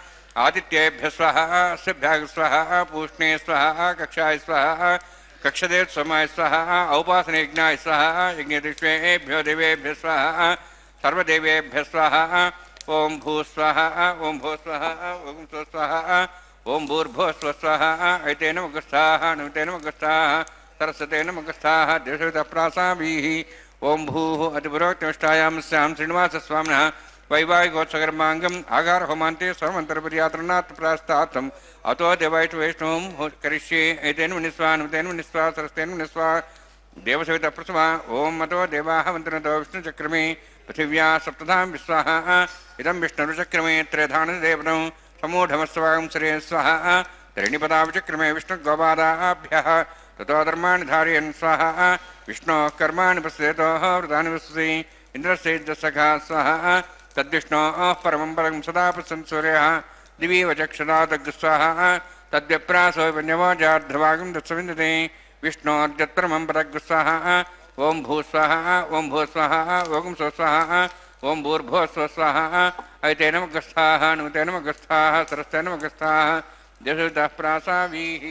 आदित्येभ्य स्वाहा अश्वभ्याः स्वाहा पूष्णे स्वाहा कक्षाय स्वाहा कक्षदेव सोमाय स्वाहा औपासनयज्ञाय स्वाहा यज्ञदिष्वेभ्यो देवेभ्य स्वाहा सर्वदेवेभ्य स्वाहा ओम भू स्वाहा ओम भो स्वाहा ओम स्व स्वाहा ओम भूर्भुव स्व स्वाहा ऐतेन मगस्थाः नमतेन मगस्थाः सरस्वतेन मगस्थाः देवसवितप्रासाभिः ओम भूः अतिपुरोक्तनिष्ठायां स्यां श्रीनिवासस्वामिनः वैवाहिकोत्सकर्माङ्गम् आगार होमान्ते सर्वमन्तरपर्यात्रणात् प्रास्तात्तम् अतो देवायिष वैष्णवं करिष्ये ऐतेन मनिस्वा नमतेन मनिस्वा सरस्तेन मनिस्वा देवसवितप्रसवा ओम अतो देवाः वन्दनतो विष्णुचक्रमे पृथिव्या सप्तधां विस्वाहा इदं विष्णुचक्रमे त्रयधानदेवनं समूढमस्वागं श्रेय स्वाहा त्रीणिपदाविचक्रमे विष्णुगोपादाभ्यः ततो धर्माणि धारयन् स्वाहा विष्णोः कर्माणि पश्यतोः व्रतानि वससि इन्द्रस्य सखा स्वाहा तद्विष्णोः परमं पदं सदा पश्यन् सूर्यः दिवि वचक्षुरादग्स्वाहा तद्व्यप्रासो विन्यवोजार्ध्रभागं तत्सविन्दते विष्णोर्यत्परमं पदग्स्वाहा ओं भूस्वाहा ओं भूस्वाहा ओं स्वस्वाहा ओं भूर्भुवस्वस्वाहा ऐते नमगस्थाः नुते नमगस्थाः सरस्ते नमगस्थाः दशविधः प्रासावीः।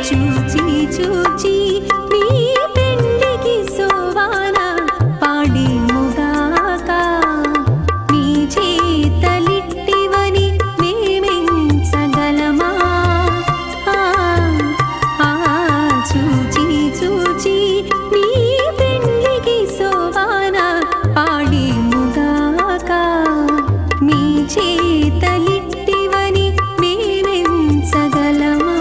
చూచి చూచి నీ పెండికి సోవాన పాడి ముగాక నీ చేతలిట్టివని మేమెంచగలమా చూచి చూచి నీ పెండికి సోవాన పాడి ముగాక నీ చేతలిట్టివని మేమెంచగలమా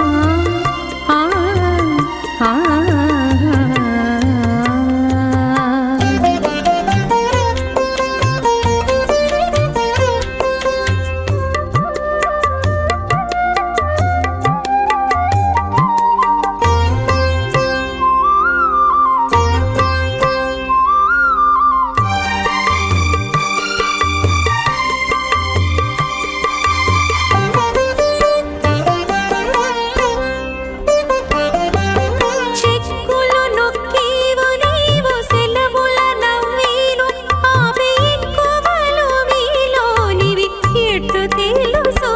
చెక్కులు నొక్కేవు నీవు సెలవుల నవ్వేను ఆపి ఎక్కువలు మీలోనివి ఎట్టు తెలుసు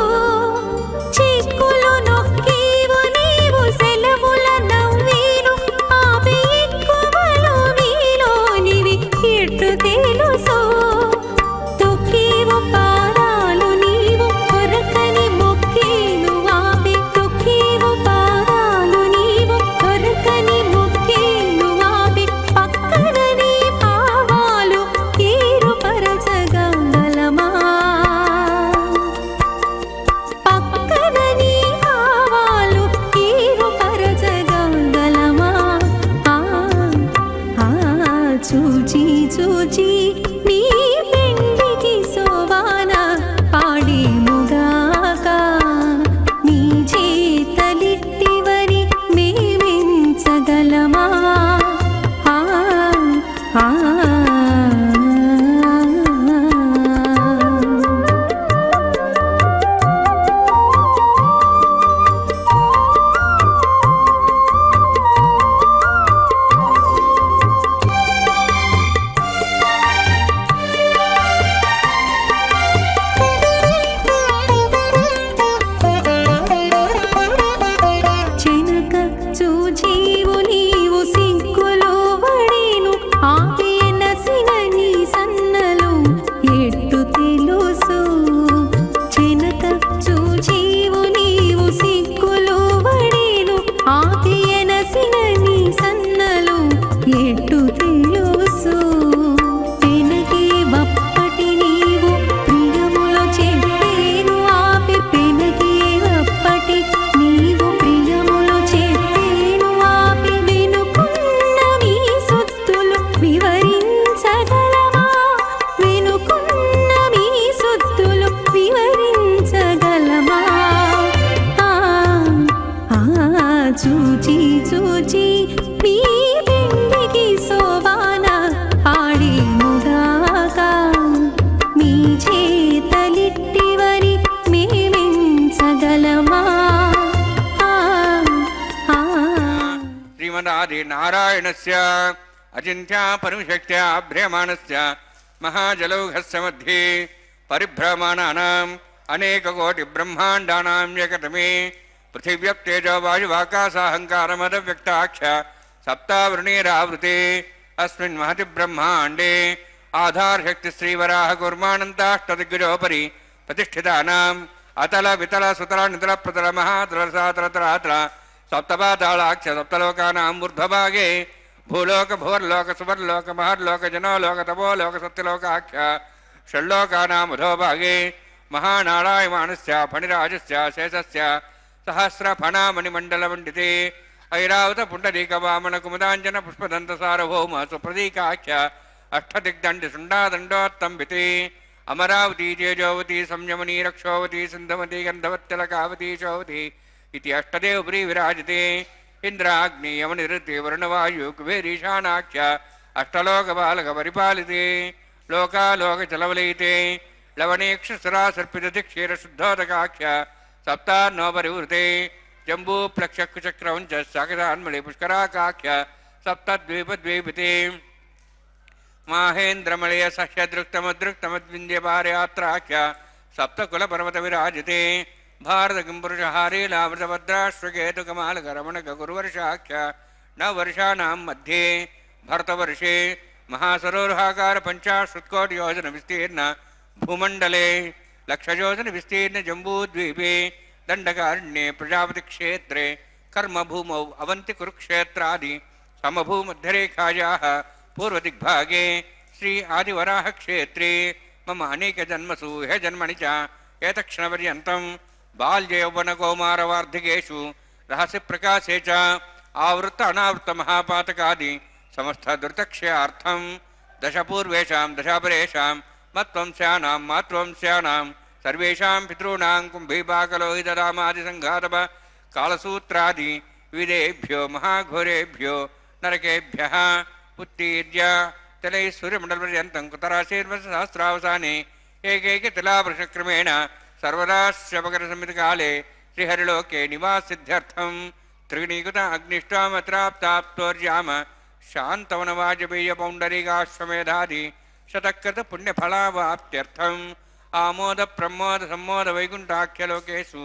చెక్కులు నొక్కేవు నీవు సెలవుల నవ్వేను ఆపి ఎక్కువలు మీలోనివి ఎట్టు తెలుసు తొక్కేవు పాదాలు నీవు కొరకని మొక్కేను ఆపి తొక్కేవు పాదాలు నీవు కొరకని మొక్కేను ఆపి పక్కన నీ భావాలు ఏరుపరచగలమా పక్కన నీ భావాలు ఏరుపరచగలమా చూచి చూచి నీ పెండికి సోవాన పాడి ముగాక నీ చేతలిట్టివని మేమెంచగలమా చెనక చూచీవు నీవు సిగ్గులో వడేను ఆపి నసిన నీ సన్నలు ఎట్టు తెలుసు చెనక చూచీవు నీవు సిగ్గులో వడేను ఆపి నసిన నీ సన్నలు ఎట్టు తెలుసు పెనకి వప్పటి నీవు ప్రియములో చెప్పేను ఆపి పెనకి వప్పటి నీవు ప్రియములో చెప్పేను ఆపి వెనుకున్న మీ సొత్తులు వివరించగలమా వెనుకున్న మీ సొత్తులు వివరించగలమా చూచి చూచి మీ పెండికి సోవాన పాడి ముగాక మీ చేతలిట్టివని మేమెంచగలమా श्रीमदादि नारायणस्य अचिन्त्या परमशक्त्या भ्रियमाणस्य महाजलौघस्य मध्ये परिभ्रमाणानाम् अनेककोटिब्रह्माण्डानां एकतमे पृथिव्यप्तेजो वायुवाकाशाहङ्कारमदव्यक्ताख्य सप्तावृणीरावृते अस्मिन् महति ब्रह्माण्डे आधारशक्ति श्रीवराह कूर्मानन्ताष्टदिग्गजोपरि प्रतिष्ठितानाम् अतल वितल सुतल नितल प्रतल महातल सातल तलातल सप्तपातालाख्य सप्तलोकानां ऊर्ध्वभागे भूलोक भुवर्लोक सुवर्लोक महर्लोक जनोलोक तपोलोक सत्यलोकाख्य षड्लोकानाम् अधोभागे महानारायमाणस्य फणिराजस्य शेषस्य सहस्रफणामणिमण्डलमण्डिते ऐरावत पुण्डरीकवामन कुमुदाञ्जन पुष्पदन्तसार्वभौम सुप्रतीकाख्य अष्टदिग्दण्डि सुण्डादण्डोत्तम्बिते अमरावती तेजोवती संयमनी रक्षोवती सिन्धवती गन्धवत्यलकावती शोवती इति अष्टदेव प्री विराजते इंद्राग्नि यमनिरुति वरुणवायु कुबेरीशानाख्य अष्टलोकपालकपरिपालिते लोकालोकचलवलयिते लवणेक्षसुरासर्पितक्षीरशुद्धोदकाख्य सप्तान्नोपरिवृते जम्बूप्लक्षकुचक्रवञ्च सागरान्मले पुष्कराकाख्य सप्तद्वीपद्वीपिते माहेन्द्रमलय सह्यदृक्तमदृक्तमद्विन्द्यपारयात्राख्य सप्तकुलपर्वतविराजिते भारतकिंपुरुषहारे लावृतभद्राश्वकेतुकमालकरमणकगुरुवर्षाख्य नववर्षाणां मध्ये भरतवर्षे महासरोरुहाकार पञ्चाशत्कोटियोजनविस्तीर्ण भूमण्डले लक्षयोजनविस्तीर्ण जम्बूद्वीपे दण्डकारण्ये प्रजापतिक्षेत्रे कर्मभूमौ अवन्ति कुरुक्षेत्रादि समभूमध्यरेखायाः पूर्वदिग्भागे श्री आदिवराहक्षेत्रे मम अनेकजन्मसु हे जन्मनि च एतक्षणपर्यन्तं बाल्ययौवनकौमारवार्धिकेषु रहस्यप्रकाशे च आवृत्त अनावृत्तमहापातकादि समस्तदुर्तक्षयार्थं दशपूर्वेषां दशापरेषां मत्वंस्यानां मातृवंस्यानां सर्वेषां पितॄणां कुम्भीपाकलोहितरामादिसङ्घातप कालसूत्रादि विदेभ्यो महाघोरेभ्यो नरकेभ्यः उत्तीर्य तलैः सूर्यमण्डलपर्यन्तं कुतराशीर्वसहस्रावसाने एकैकतिलावर्षक्रमेण सर्वदाश्यपकरसंहितकाले श्रीहरिलोके निवासिद्ध्यर्थं त्रिगुणीकृत अग्निष्टामत्राप्ताप्तोर्याम शान्तवनवाजपेयपौण्डरीकाश्वमेधादि शतकृतपुण्यफलावाप्त्यर्थम् आमोदप्रमोदसम्मोदवैकुण्ठाख्यलोकेषु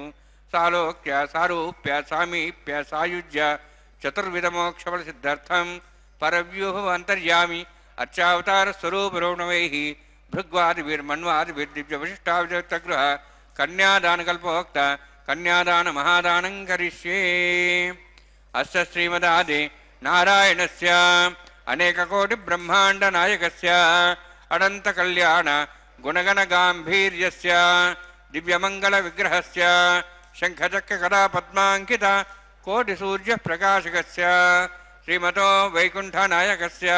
सालोक्य सारूप्य सामीप्य सायुज्य चतुर्विधमोक्षफलसिद्ध्यर्थं परव्यूहवन्तर्यामि अर्चावतारस्वरूपरोणवैः भृग्वादिभिर्मन्वादिभिर्दिव्यवशिष्टाविजक्तगृह कन्यादानकल्पोक्त कन्यादानमहादानं करिष्ये अस्य श्रीमदादि नारायणस्य अनेककोटिब्रह्माण्डनायकस्य अनन्तकल्याण गुणगणगाम्भीर्यस्य दिव्यमङ्गलविग्रहस्य शङ्खचक्रकलापद्माङ्कित कोटिसूर्यप्रकाशकस्य श्रीमतो वैकुण्ठनायकस्य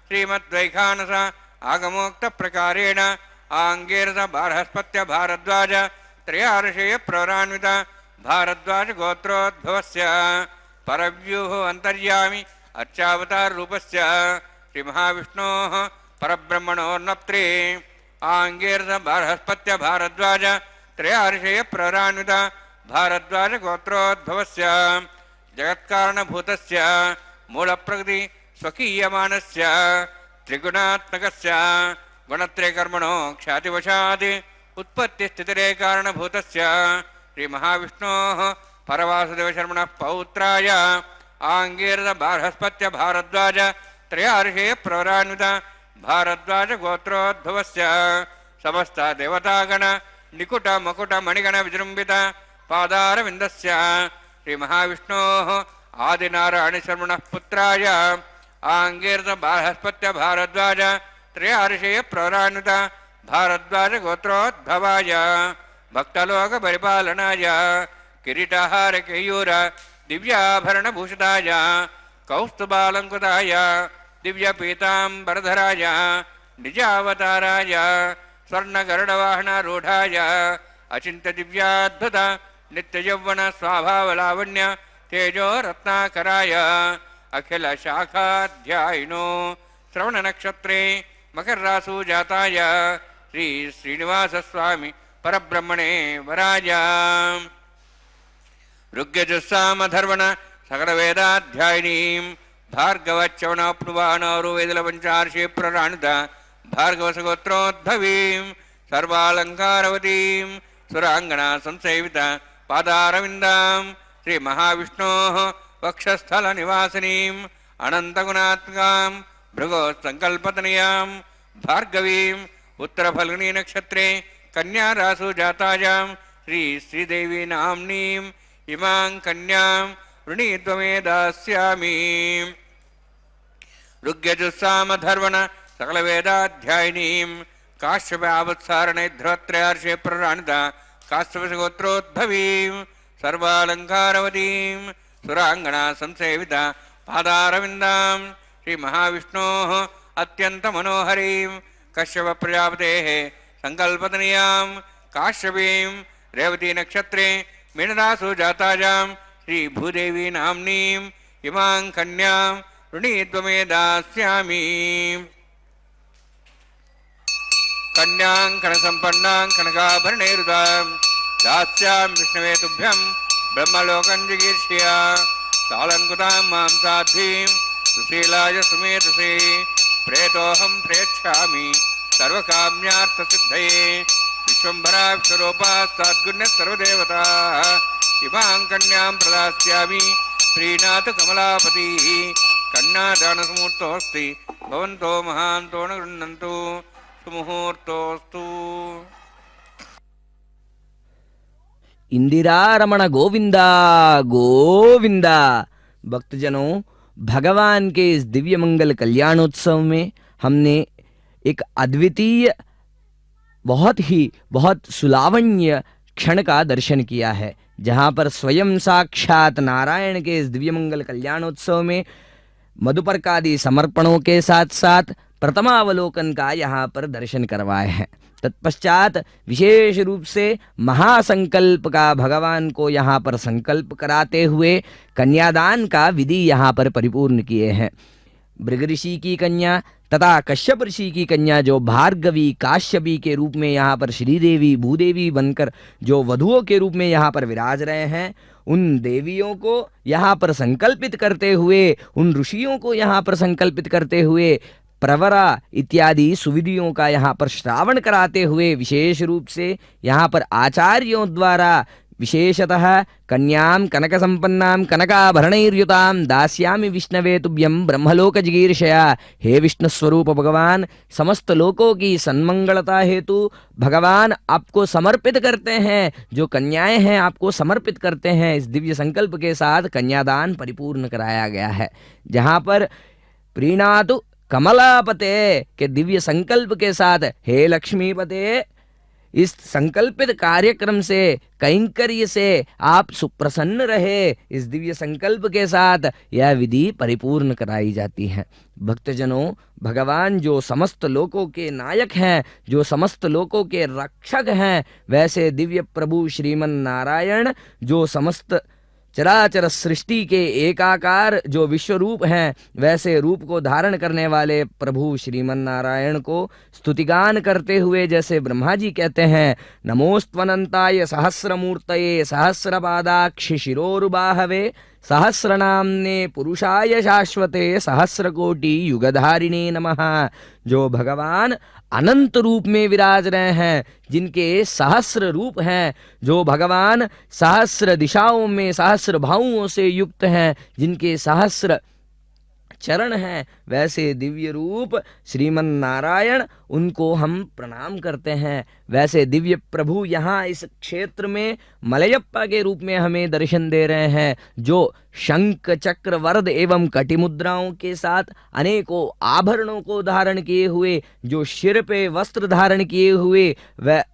श्रीमद्वैखानस आगमोक्तप्रकारेण आङ्गीरस बारहस्पत्य भारद्वाज त्रयार्षेय प्रवरान्वित भारद्वाज गोत्रोद्भवस्य परव्यूह अन्तर्यामि अर्चावताररूपस्य श्रीमहाविष्णोः परब्रह्मणोर्नप्त्रे आङ्गीरस बारहस्पत्य भारद्वाज त्रयार्षेय प्रवरान्वित भारद्वाज गोत्रोद्भवस्य जगत्कारणभूतस्य मूलप्रकृति स्वकीयमानस्य त्रिगुणात्मकस्य गुणत्रयकर्मणो ख्यातिवशात् उत्पत्तिस्थितिरे कारणभूतस्य श्रीमहाविष्णोः परवासुदेवशर्मणः पौत्राय आङ्गीरस बारहस्पत्य भारद्वाज त्रयार्षे प्रवरान्वित भारद्वाज गोत्रोद्भवस्य समस्त देवतागण निकुट मकुट मणिगण विजृम्भित पादारविन्दस्य श्रीमहाविष्णोः आदिनारायणशर्मणः पुत्राय आङ्गीरस बारहस्पत्य भारद्वाज त्रयार्षे प्रवरान्वित भारद्वाज गोत्रोद्भवाय भक्तलोक परिपालनाय किरीटहार केयूर दिव्याभरणभूषिताय कौस्तुभालङ्कृताय दिव्यपीताम्बरधराय निजावताराय स्वर्णगरुडवाहनारूढाय अचिन्त्यदिव्याद्भुत नित्ययौवन स्वाभावलावण्य तेजो रत्नाकराय अखिलशाखाध्यायिनो श्रवणनक्षत्रे मकररासु जाताय श्री श्रीनिवासस्वामी परब्रह्मणे वराय ऋग्यजुस्सामधर्वण सकलवेदाध्यायिनीं भार्गवच्चवनाप्नुवानौरुवेदलपञ्चार्षे प्रराणित भार्गवसगोत्रोद्भवीं सर्वालङ्कारवतीं सुराङ्गना संसेवित पादारविन्दां श्रीमहाविष्णोः वक्षस्थलनिवासिनीम् अनन्तगुणात्मकां भृगोत्सङ्कल्पतनयां भार्गवीम् उत्तरफल्गुनी नक्षत्रे कन्यारासु जातायां श्रीदेवी नाम्नीम् इमां कन्यां वृणीत्वमे दास्यामि ऋग्यजुस्सामधर्वण सकलवेदाध्यायिनीं काश्यपावत्सारणे ध्रुवत्रयार्षे प्रराणित काश्यपगोत्रोद्भवीं सर्वालङ्कारवतीं सुराङ्गना संसेवित पादारविन्दां श्रीमहाविष्णोः अत्यंत मनोहरीं कश्यप प्रजापतेः संकल्पतनीयां काश्यपीं रेवती नक्षत्रे मीनरासु जातायां श्री भूदेवी नाम्नीं इमां कन्यां ऋणीत्वमे दास्यामि। कन्यां कनसम्पन्नां कनकाभरणैरुतां दास्यां विष्णवे तुभ्यं ब्रह्मलोकं जिगीर्ष्या। तालङ्कुतां मां साध्वीं सुशीलाय सुमेधसे प्रेतोऽहं प्रेक्षामि सर्वकाम्यार्थसिद्धये। विश्वम्भरा विश्वरूपा सद्गुण्यः सर्वदेवताः इमां कन्यां प्रदास्यामि प्रीणातु कमलापतिः। कन्यादानसमुहूर्तोऽस्ति भवन्तो महान्तो न गृह्णन्तु सुमुहूर्तोऽस्तु। इंदिरा रमण गोविंदा गोविंदा। भक्तजनों, भगवान के इस दिव्य मंगल कल्याणोत्सव में हमने एक अद्वितीय बहुत सुलावण्य क्षण का दर्शन किया है, जहाँ पर स्वयं साक्षात नारायण के इस दिव्य मंगल कल्याणोत्सव में मधुपर्कादि समर्पणों के साथ साथ प्रथमावलोकन का यहाँ पर दर्शन करवाए हैं। तत्पश्चात विशेष रूप से महासंकल्प का भगवान को यहाँ पर संकल्प कराते हुए कन्यादान का विधि यहाँ पर परिपूर्ण किए हैं। भृग ऋषि की कन्या तथा कश्यप ऋषि की कन्या जो भार्गवी काश्यपी के रूप में यहाँ पर श्रीदेवी भूदेवी बनकर जो वधुओं के रूप में यहाँ पर विराज रहे हैं, उन देवियों को यहाँ पर संकल्पित करते हुए, उन ऋषियों को यहाँ पर संकल्पित करते हुए प्रवरा इत्यादि सुविधियों का यहाँ पर श्रावण कराते हुए विशेष रूप से यहाँ पर आचार्यों द्वारा विशेषतः कन्यां कनक संपन्नां कनकाभरणैर्युतां दास्यामि विष्णवे तुभ्यं ब्रह्मलोक जिगीर्षया। हे विष्णु स्वरूप भगवान, समस्त लोकों की सन्मंगलता हेतु भगवान आपको समर्पित करते हैं, जो कन्याएं हैं आपको समर्पित करते हैं। इस दिव्य संकल्प के साथ कन्यादान परिपूर्ण कराया गया है, जहाँ पर प्रीणातु कमलापते के दिव्य संकल्प के साथ हे लक्ष्मीपते, इस संकल्पित कार्यक्रम से कैंकर्य से आप सुप्रसन्न रहे, इस दिव्य संकल्प के साथ यह विधि परिपूर्ण कराई जाती है। भक्तजनों, भगवान जो समस्त लोकों के नायक हैं, जो समस्त लोकों के रक्षक हैं, वैसे दिव्य प्रभु श्रीमन नारायण जो समस्त चराचर सृष्टि के एकाकार जो विश्व रूप हैं, वैसे रूप को धारण करने वाले प्रभु श्रीमन नारायण को स्तुतिगान करते हुए जैसे ब्रह्मा जी कहते हैं, नमोस्त्वनंताय सहस्रमूर्तये सहस्रपादाक्षि शिरोरुबाहवे सहस्रनाम्ने पुरुषाय शाश्वते सहस्रकोटि युगधारिणे नमः। जो भगवान अनंत रूप में विराज रहे हैं, जिनके सहस्र रूप हैं, जो भगवान सहस्र दिशाओं में सहस्र भावों से युक्त हैं, जिनके सहस्र चरण हैं, वैसे दिव्य रूप श्रीमन नारायण, उनको हम प्रणाम करते हैं। वैसे दिव्य प्रभु यहाँ इस क्षेत्र में मलयप्पा के रूप में हमें दर्शन दे रहे हैं, जो शंख चक्र वरद एवं कटिमुद्राओं के साथ अनेकों आभरणों को धारण किए हुए, जो सिर पे वस्त्र धारण किए हुए, वह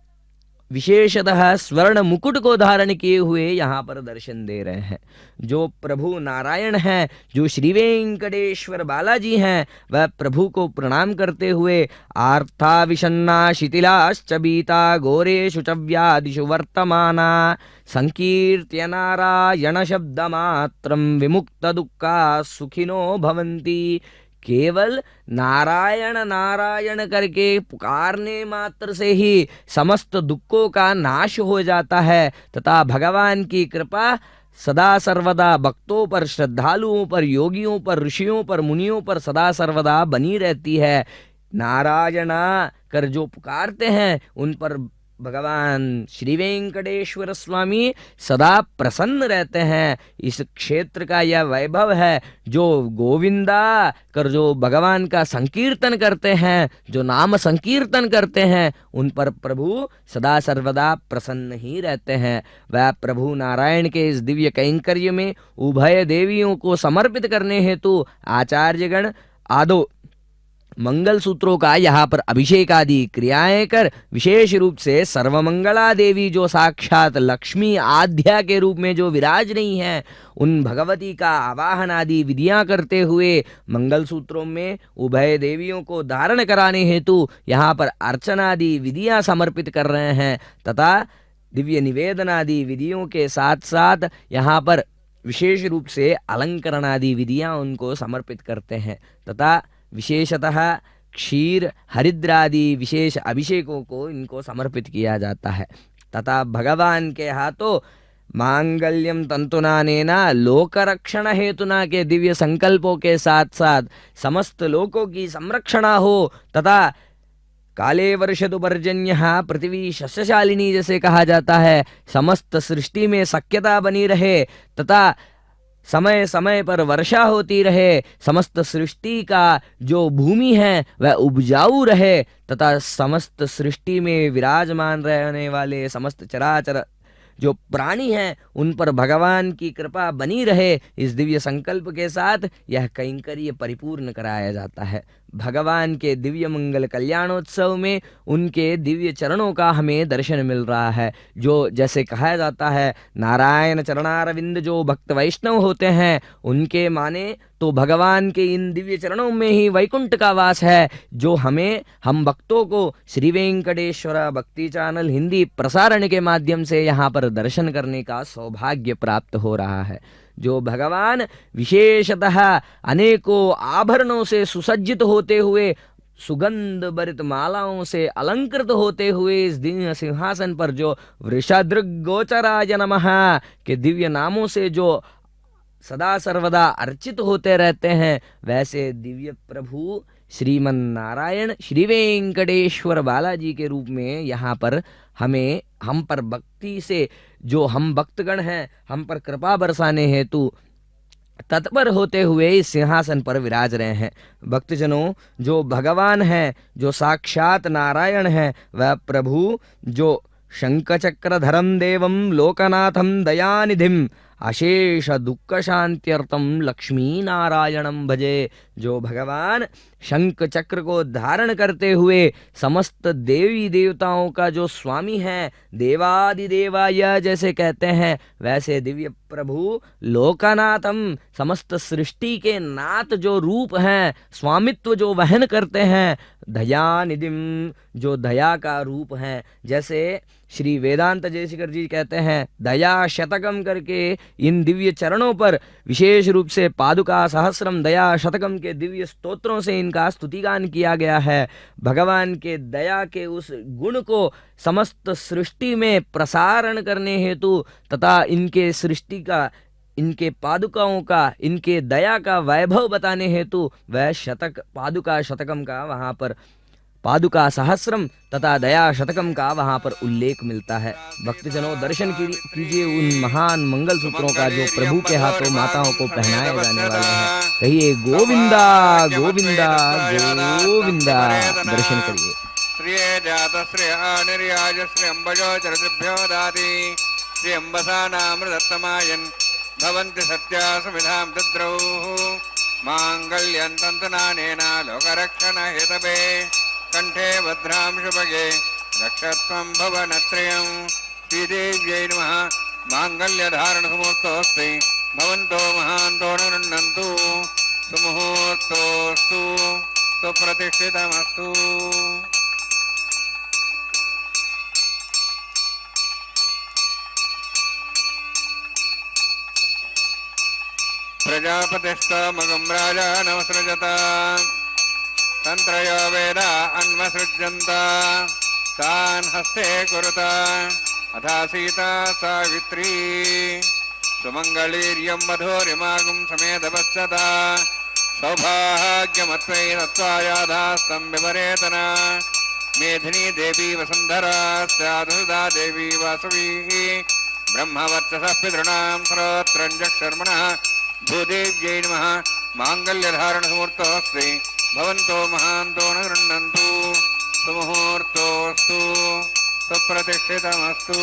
विशेषतः स्वर्ण मुकुट को धारण किए हुए यहाँ पर दर्शन दे रहे हैं। जो प्रभु नारायण हैं, जो श्री वेंकटेश्वर बालाजी हैं, वह प्रभु को प्रणाम करते हुए आर्था विषन्ना शिथिलाश्च बीता घोरेषु च व्याधिषु वर्तमाना संकीर्त्य नारायण शब्दमात्रं विमुक्त दुःखा सुखिनो भवन्ति। केवल नारायण नारायण करके पुकारने मात्र से ही समस्त दुखों का नाश हो जाता है, तथा भगवान की कृपा सदा सर्वदा भक्तों पर, श्रद्धालुओं पर, योगियों पर, ऋषियों पर, मुनियों पर सदा सर्वदा बनी रहती है। नारायणा कर जो पुकारते हैं, उन पर भगवान श्री वेंकटेश्वर स्वामी सदा प्रसन्न रहते हैं। इस क्षेत्र का यह वैभव है। जो गोविंदा कर जो भगवान का संकीर्तन करते हैं, जो नाम संकीर्तन करते हैं, उन पर प्रभु सदा सर्वदा प्रसन्न ही रहते हैं। वह प्रभु नारायण के इस दिव्य कैंकर्य में उभय देवियों को समर्पित करने हेतु आचार्यगण आदो मंगल सूत्रों का यहाँ पर अभिषेक आदि क्रियाएं कर विशेष रूप से सर्वमंगला देवी जो साक्षात लक्ष्मी आद्या के रूप में जो विराज रही हैं, उन भगवती का आवाहन आदि विधियां करते हुए मंगल सूत्रों में उभय देवियों को धारण कराने हेतु यहाँ पर अर्चनादि विधियां समर्पित कर रहे हैं तथा दिव्य निवेदन आदि विधियों के साथ साथ यहाँ पर विशेष रूप से अलंकरण आदि विधियां उनको समर्पित करते हैं तथा विशेषतः क्षीर हरिद्रादि विशेष अभिषेकों को इनको समर्पित किया जाता है तथा भगवान के हाथों मांगल्यम तंतुनानेना लोकरक्षण हेतुना के दिव्य संकल्पों के साथ साथ समस्त लोकों की संरक्षणा हो तथा काले वर्षतु पर्जन्य पृथ्वी शस्यशालिनी जैसे कहा जाता है, समस्त सृष्टि में सख्यता बनी रहे तथा समय समय पर वर्षा होती रहे, समस्त सृष्टि का जो भूमि है वह उपजाऊ रहे तथा समस्त सृष्टि में विराजमान रहने वाले समस्त चराचर जो प्राणी हैं उन पर भगवान की कृपा बनी रहे, इस दिव्य संकल्प के साथ यह कैंकर्य परिपूर्ण कराया जाता है। भगवान के दिव्य मंगल कल्याणोत्सव में उनके दिव्य चरणों का हमें दर्शन मिल रहा है। जो जैसे कहा जाता है नारायण चरणारविंद जो भक्त वैष्णव होते हैं उनके माने तो भगवान के इन दिव्य चरणों में ही वैकुंठ का वास है, जो हम भक्तों को श्री वेंकटेश्वर भक्ति चैनल हिंदी प्रसारण के माध्यम से यहाँ पर दर्शन करने का सौभाग्य प्राप्त हो रहा है। जो भगवान विशेषतः अनेकों आभरणों से सुसज्जित होते हुए, सुगंध भरित मालाओं से अलंकृत होते हुए इस दिव्य सिंहासन पर जो वृषदृग गोचराय नमः के दिव्य नामों से जो सदा सर्वदा अर्चित होते रहते हैं, वैसे दिव्य प्रभु श्रीमन नारायण श्री वेंकटेश्वर बालाजी के रूप में यहाँ पर हम पर भक्ति से जो हम भक्तगण हैं हम पर कृपा बरसाने हेतु तत्पर होते हुए इस सिंहासन पर विराज रहे हैं। भक्तजनों, जो भगवान हैं, जो साक्षात नारायण हैं, वह प्रभु जो शंखचक्रधरं देवं लोकनाथं दयानिधिं अशेष दुख शांत्यर्थम लक्ष्मी नारायणम भजे। जो भगवान शंख चक्र को धारण करते हुए समस्त देवी देवताओं का जो स्वामी है, देवादिदेवाय जैसे कहते हैं, वैसे दिव्य प्रभु लोकनाथम समस्त सृष्टि के नाथ जो रूप हैं, स्वामित्व जो वहन करते हैं, दयानिधिम जो दया का रूप हैं। जैसे श्री वेदांत जयशेखर जी कहते हैं दया शतकम करके इन दिव्य चरणों पर विशेष रूप से पादुका सहस्रम दया शतकम के दिव्य स्तोत्रों से इनका स्तुतिगान किया गया है। भगवान के दया के उस गुण को समस्त सृष्टि में प्रसारण करने हेतु तथा इनके सृष्टि का, इनके पादुकाओं का, इनके दया का वैभव बताने हेतु वह शतक पादुका शतकम का वहाँ पर पादुका सहस्रम तथा दया शतकम का वहाँ पर उल्लेख मिलता है। भक्तजनों, दर्शन कीजिए उन महान मंगल सूत्रों का जो प्रभु के हाथों माताओं को पहनाए जाने वाले हैं। कहिए गोविंदा गोविंदा गोविंदा। दर्शन करिए। श्रिय जात श्रेय निर्याज श्री अम्बजो चरद्भ्यो दाति श्री अम्बसानामृतमायन भवन्ति सत्या सुविधां दद्रौ मांगल्यं तन्तुनानेना लोकरक्षण हेतवे कंठे भद्रां शुभगे रक्षत्वं भवनत्रयं श्रीदेव्यै नमः। मांगल्यधारणसमुहूर्तोऽस्ति भवन्तो महान्तो नृण्वन्तु सुमुहूर्तोऽस्तु सुप्रतिष्ठितमस्तु। प्रजापतिस्तमगं राजा नमसृजत तंत्रयो वेदा अन्वसृज्यन्त तान् हस्ते कुरुत अथा सीता सावित्री सुमंगलीर्यं मधुरिमागुं समेतवत्सदा सौभाग्यमत्वै तत्त्वायाधास्तं विपरेतना मेधिनी देवी वसुन्धरा स्यादुदा देवी वासवी ब्रह्मवर्चसः पितॄणां श्रोत्रञ्जक्षर्मणः भूदेव्यै नमः। मांगल्यधारणसमुहूर्तोऽस्ति भवन्तो महान्तो न गृह्णन्तु सुमुहूर्तोऽस्तु सुप्रतिष्ठितमस्तु।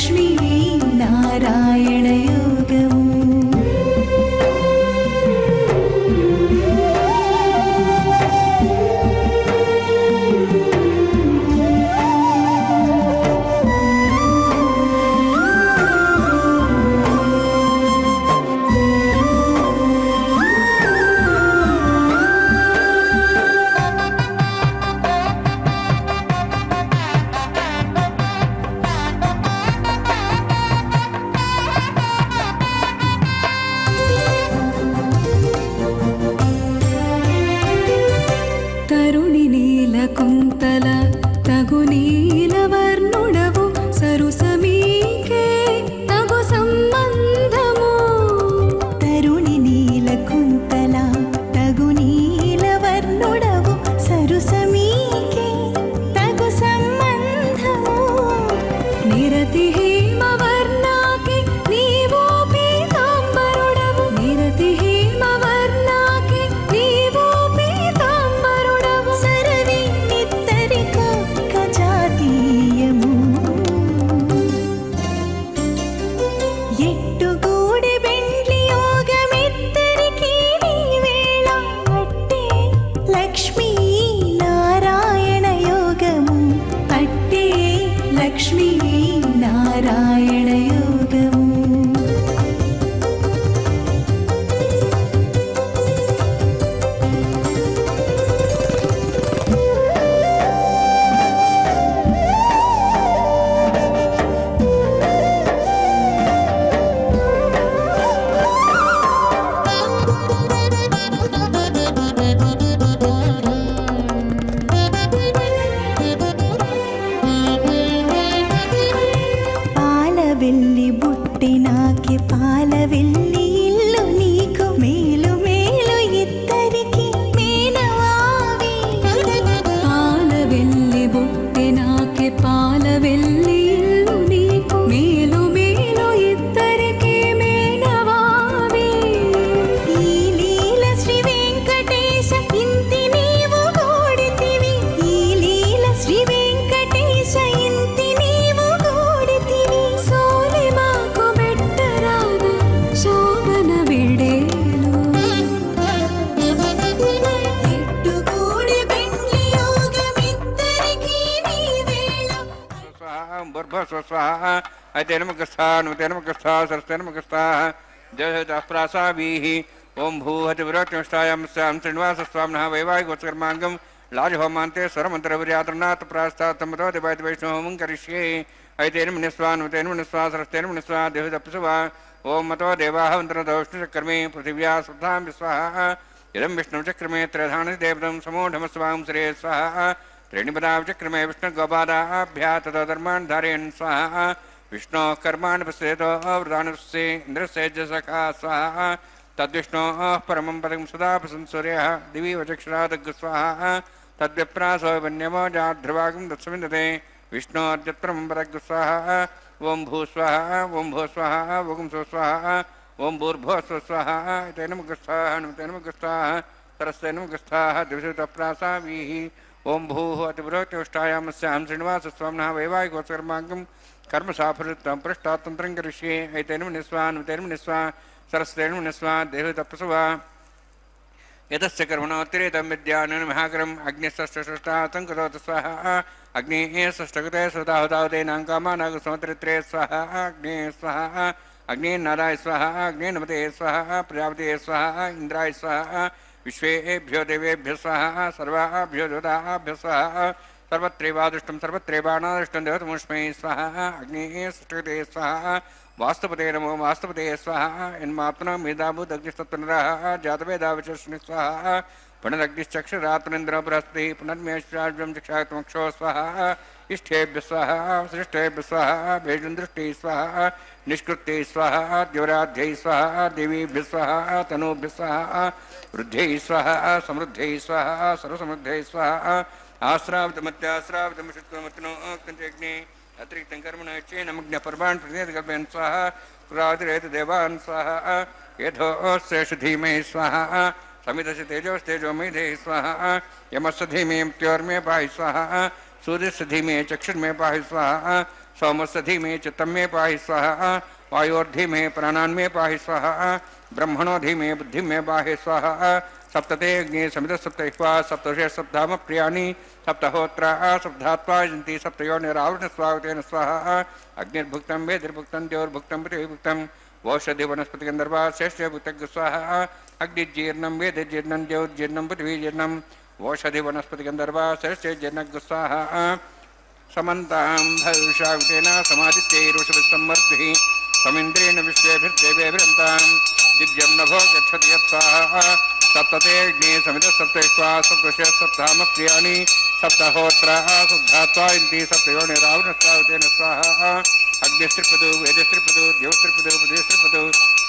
లక్ష్మీ నారాయణ యోగము తరుణి నీల కుంతల తగు నీల వర్ణుడవు సరుసమీకే తగు సంబంధము తరుణి నీల కుంతల తగు నీల వర్ణుడవు సరుసమీకే తగు సంబంధము నిరతి హేమ వర్ణాకి నీవో పీతాంబరుడవు నిరతి హేమ వర్ణాకి నీవో పీతాంబరుడవు సరవి నిత్తరిక కజాతీయము ఎట్టుగూడి బెండ్లి యోగమిద్దరికి నీ వేళ అట్టే లక్ష్మీ నారాయణ యోగము అట్టే లక్ష్మీ నారాయణ యోగము పాలవెల్లి బుట్టి నాకి పాలవెల్లి ఇల్లు నీకు మేలు మేలు ఇద్దరికి మేనవావి పాలవెల్లి బుట్టి నాకి పాలవెల్లి ఇల్లు నీకు మేలు మేలు ఇద్దరికి మేనవావి ఈ లీల శ్రీ వెంకటేశ ఇంతి నీవు గోడితివి ఈ లీల శ్రీ వెంకటేశ ఇంతి నీవు గోడితివి సోలి మాకు బెట్టరాద శోభన విడేలు ఎట్టుగూడి బెండ్లి యోగమిద్దరికి నీ వేళ స్వాహ అయితే నమకస్థా సరస్తే జయప్రాసాభీః ఓం భూహతి విరోచనష్టాయాం శ్రీనివాసస్వామినః వైవాహికోత్సకర్మాంగం లాజహోమాంతే స్వరమంత్రవిర్యాతృనాథ్ ప్రాస్తాత్తమతో దివాది వైష్ణవోమం కరిష్యే అయితేన మునిస్వా సరస్తేన మునిస్వా దేహదప్సువా ఓం మతో దేవాః వంతరదోష్ణుచక్రమే పృథివ్యా స్వధాం విశ్వాః ఇదం విష్ణుచక్రమే త్రధాని దేవతం సమూఢమస్వాం శ్రే స్వాహ त्रीणिपदाचक्रमे विष्णुगोपादाभ्या ततो धर्मान् धारयन् स्वाहा विष्णोः कर्माणि पश्येतो वृदानस्य इन्द्रस्य सखा स्वाहा तद्विष्णोः परमं पदं सदा प्रसंसूर्यः दिवि वचक्षुरादग् स्वाहा तद्विप्रासो वन्यमो जाध्रुवागं दत्सविन्दते विष्णोर्यत्परमं पदग् स्वाहा ओं भू स्वाहा ओं भो स्वाहा ओं सो स्वाहा ओं भूर्भुवः स्वाहा तेन मुखस्थाः सरस्तेन मुखस्थाः दिवसप्रासाभिः ओं भूः अतिपुरोक्तिष्ठायामस्यां श्रीनिवासस्वामिनः वैवाहिकोत्सकर्माङ्गं कर्मसाफलृत्तं पृष्ठातन्त्रं करिष्ये ऐतेन मुनिस्वा सरस्तेन मुनिस्वा देहतपसुवा यतस्य कर्मणोत्तरेतं विद्यानं महाकरम् अग्निषष्ठषष्ठातं कृतवत स्वाहा अग्निः षष्ठकृते श्रुताहुताहुतेनां कामानागसमुद्रित्रे स्वाहा अग्नेः स्वाहा अग्निर्नाराय स्वाहा अग्निर्नमते स्वाहा प्रजापते स्वाहा इन्द्राय स्वाहा विश्वेभ्यो देवेभ्यो स्वाहा सर्वाभ्यो देवताभ्यो स्वाहा सर्वत्रैवादृष्टं सर्वत्रैवानादृष्टं देवतमुष्मै स्वाहा अग्निः षष्ठकृते स्वाहा वास्तुपते नमो वास्तुपते स्वाहा यन्मात्मना मेधाभूदग्निस्तत्पुनरः जातवेदावचर्षणि स्वाहा पुनरग्निश्चक्षुरात्मनेन्द्रो बृहस्पतिः पुनर्मेश्वराज्यं चक्षात्मक्षो स्वाहा इष्टेभ्यः स्वाहा श्रेष्ठेभ्यः स्वाहा भेजुन्दृष्टिः स्वाहा निष्कृत्यै स्वाहा द्योराध्यै स्वाहा देवीभ्यः स्वाहा तनूभ्यः स्वाहा वृद्ध्यै स्वाहा समृद्ध्यै स्वाहा सर्वसमृद्ध्यै स्वाहा आश्रावितमत्याश्रावितमशुत्वमत्नो कञ्चग्ने अतिरिक्तं कर्मण चेनमग्नपर्वान् प्रतिकल्पयन् स्वाहा पुरादिरेतदेवान् स्वाहा यथोऽस्येष धीमहि स्वाहा समितस्य तेजोस्तेजोमेधे स्वाहा यमस्य धीमे मृत्योर्मे पाहि स्वाहा सूर्यस्य धीमे चक्षुर्मे पाहि स्वाहा सोमस्य धीमे चित्तं मे पाहि स्वाहा वायोर्धीमे प्राणान् मे पाहि स्वाहा ब्रह्मणो धीमे बुद्धिं मे पाहि स्वाहा सप्तते अग्ने समित सप्तहिवा सप्तषे सप्ताम प्रियाणि सप्तहोत्रा सप्तात्वा यन्ति सप्तयो निरावृण स्वागतेन स्वाहा अग्निर्भुक्तं वेदिर्भुक्तं द्योर्भुक्तं पृथिवीभुक्तं वौषधि वनस्पति गंधर्वा श्रेष्ठ भुक्तज्ञ स्वाहा अग्निजीर्णं वेदिर्जीर्णं द्योर्जीर्णं पृथ्वीजीर्णं वौषधि वनस्पति गंधर्वा श्रेष्ठ जीर्णज्ञ स्वाहा समन्तां भविष्यावतेन समादित्यैरुषभिसम्मर्दिः समिन्द्रेण विश्वेभिर्देवेभिरन्तां दिव्यं नभो गच्छति यत्स्वाहा सप्तते अग्ने समितः सप्तहित्वा सप्तषे सप्ताम प्रियाणि सप्तहोत्राः शुद्धात्वा इन्ति सप्तयो निरावृणस्वावतेन स्वाहा अग्निस्त्रिपदु वेदस्त्रिपदु द्यौस्त्रिपदु बुधिस्त्रिपदु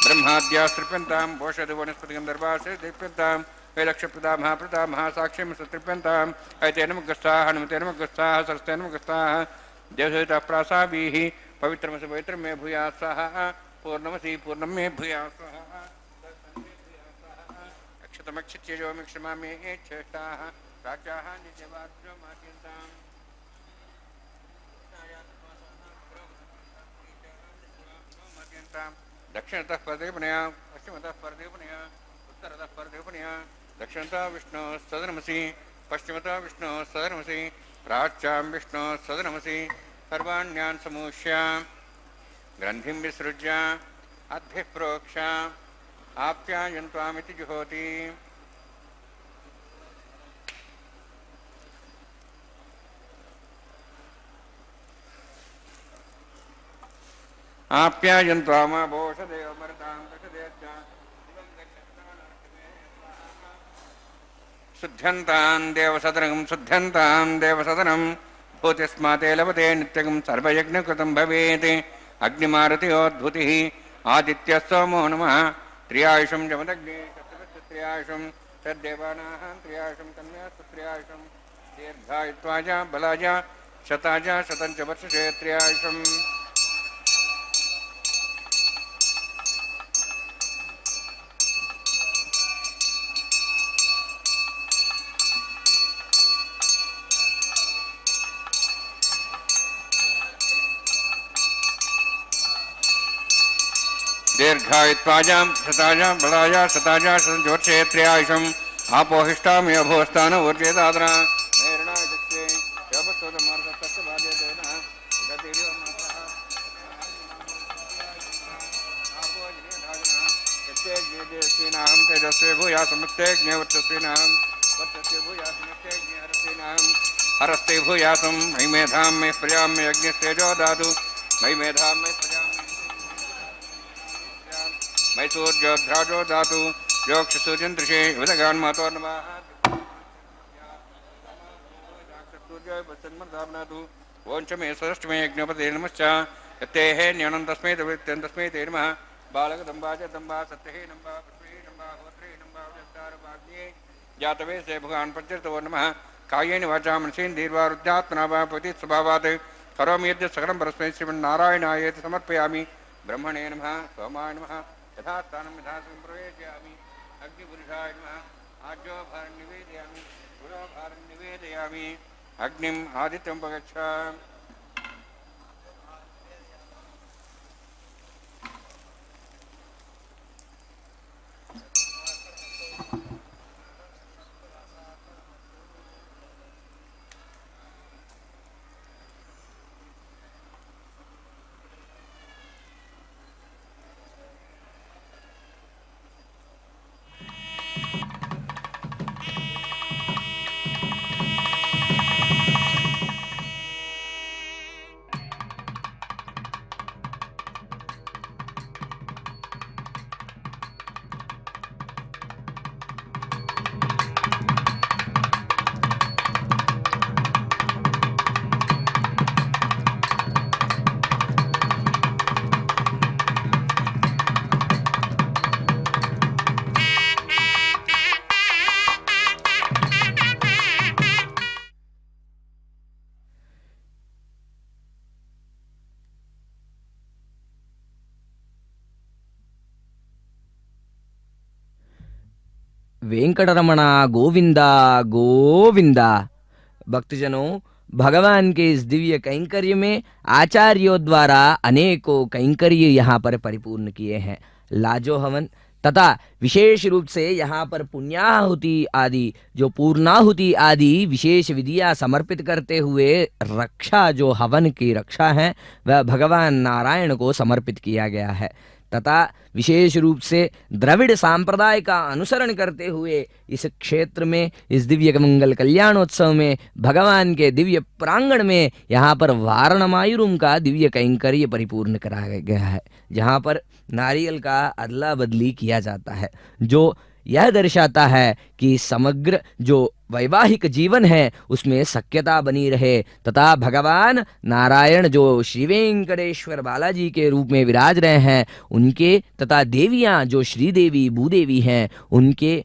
ब्रह्माद्यास्त्रिप्यन्तां वोषधि वनस्पति गन्धर्वास्त्रिप्यन्तां वैलक्षप्रदामः प्रदामः साक्ष्यं सत्रिप्यन्ताम् ऐतेन मुखस्थाः हनुमतेन मुखस्थाः सरस्तेन मुखस्थाः देवसहितः प्रासाभिः पवित्रमसि पवित्रं मे भूयात् स्वाहा पूर्णमसि पूर्णं मे भूयात् स्वाहा अक्षतमक्षित्यजोमिक्षमा मे चेष्टाः राजाः नित्यवाद्यो मात्यन्ताम् दक्षिणतः परदेवनया पश्चिमतः परदेवनया उत्तरतः परदेवनया दक्षिणतः विष्णु सदनमसि पश्चिमतः विष्णु सदनमसि प्राच्यां विष्णु सदनमसि सर्वाण्यान् समूष्य ग्रन्थिं विसृज्य अद्भिः प्रोक्ष आप्यायन्त्वामिति जुहोति आप्यायन्त्वामभूषदेवमर्तां दशदेश्च शुद्ध्यन्तां देवसदनं भूतिस्माते लभते नित्यं सर्वयज्ञकृतं भवेत् अग्निमारुत्योद्भुतिः आदित्यः सोमो नमः त्रियायुषं जमदग्ने त्रियायुषं तद्देवानाः त्रियायुषं कन्यास्तु त्रियायुषं दीर्घायुत्वाज बलाज शताज शतं च वर्षे त्रियायुषम् दीर्घायुत्वाजां शताजां बलाजा शताजा शतंजोर्षे त्रियायुषम् आपोहिष्टामि अभोस्तान ऊर्जेदाद्रा मेरणाय दक्षे यवत्सोदमार्गस्य बाध्यतेन गतिरिव मात्रः आपो जनेधाजनः यत्तेज्ञेदेस्वीनाहं तेजस्वी भूयासमुत्तेज्ञेवर्चस्वीनाहं वर्चस्वी भूयासमुत्तेज्ञे हरस्वीनाहं हरस्ते भूयासं मयि मेधां मे प्रजां मे अग्निस्तेजो दातु मयि मेधां मे प्रजां मैसूर्योध्राजो धातु योक्षसूर्यन्दृशे युवदगान्मातो नमः सूर्योय वत्सन्मर्धावनातु ओं च मे सरश्च मे यज्ञपते नमश्च यत्तेः न्यानं तस्मै तस्मै ते नमः बालकदम्बा च दम्बा सत्यः नम्बा पुष्पे नम्बा होत्रे नम्बा वृत्तारवाग्ये जातवे से भगवान् प्रत्यर्थो नमः कायेन वाचा मनसेन्द्रिर्वा रुद्रात्मना वा पतित स्वभावात् करोमि यद्य सकलं परस्मै श्रीमन्नारायणायेति समर्पयामि ब्रह्मणे नमः सोमाय नमः यथास्थानं यथासं प्रवेशयामि अग्निपुरुषाय नमः आज्योभारं निवेदयामि पुरोभारं निवेदयामि अग्निम् आदित्यं उपगच्छ वेंकटरमण गोविंदा गोविंदा। भक्तजनों, भगवान के इस दिव्य कैंकर्य में आचार्यों द्वारा अनेकों कैंकर्य यहाँ पर परिपूर्ण किए हैं। लाजो हवन तथा विशेष रूप से यहाँ पर पुण्याहुति आदि जो पूर्णाहुति आदि विशेष विधियां समर्पित करते हुए रक्षा जो हवन की रक्षा है वह भगवान नारायण को समर्पित किया गया है तथा विशेष रूप से द्रविड़ संप्रदाय का अनुसरण करते हुए इस क्षेत्र में इस दिव्य मंगल कल्याणोत्सव में भगवान के दिव्य प्रांगण में यहाँ पर वारणमायुरुम का दिव्य कैंकर्य परिपूर्ण कराया गया है, जहाँ पर नारियल का अदला बदली किया जाता है, जो यह दर्शाता है कि समग्र जो वैवाहिक जीवन है उसमें सख्यता बनी रहे तथा भगवान नारायण जो श्री वेंकटेश्वर बालाजी के रूप में विराज रहे हैं उनके तथा देवियां जो श्रीदेवी भूदेवी हैं उनके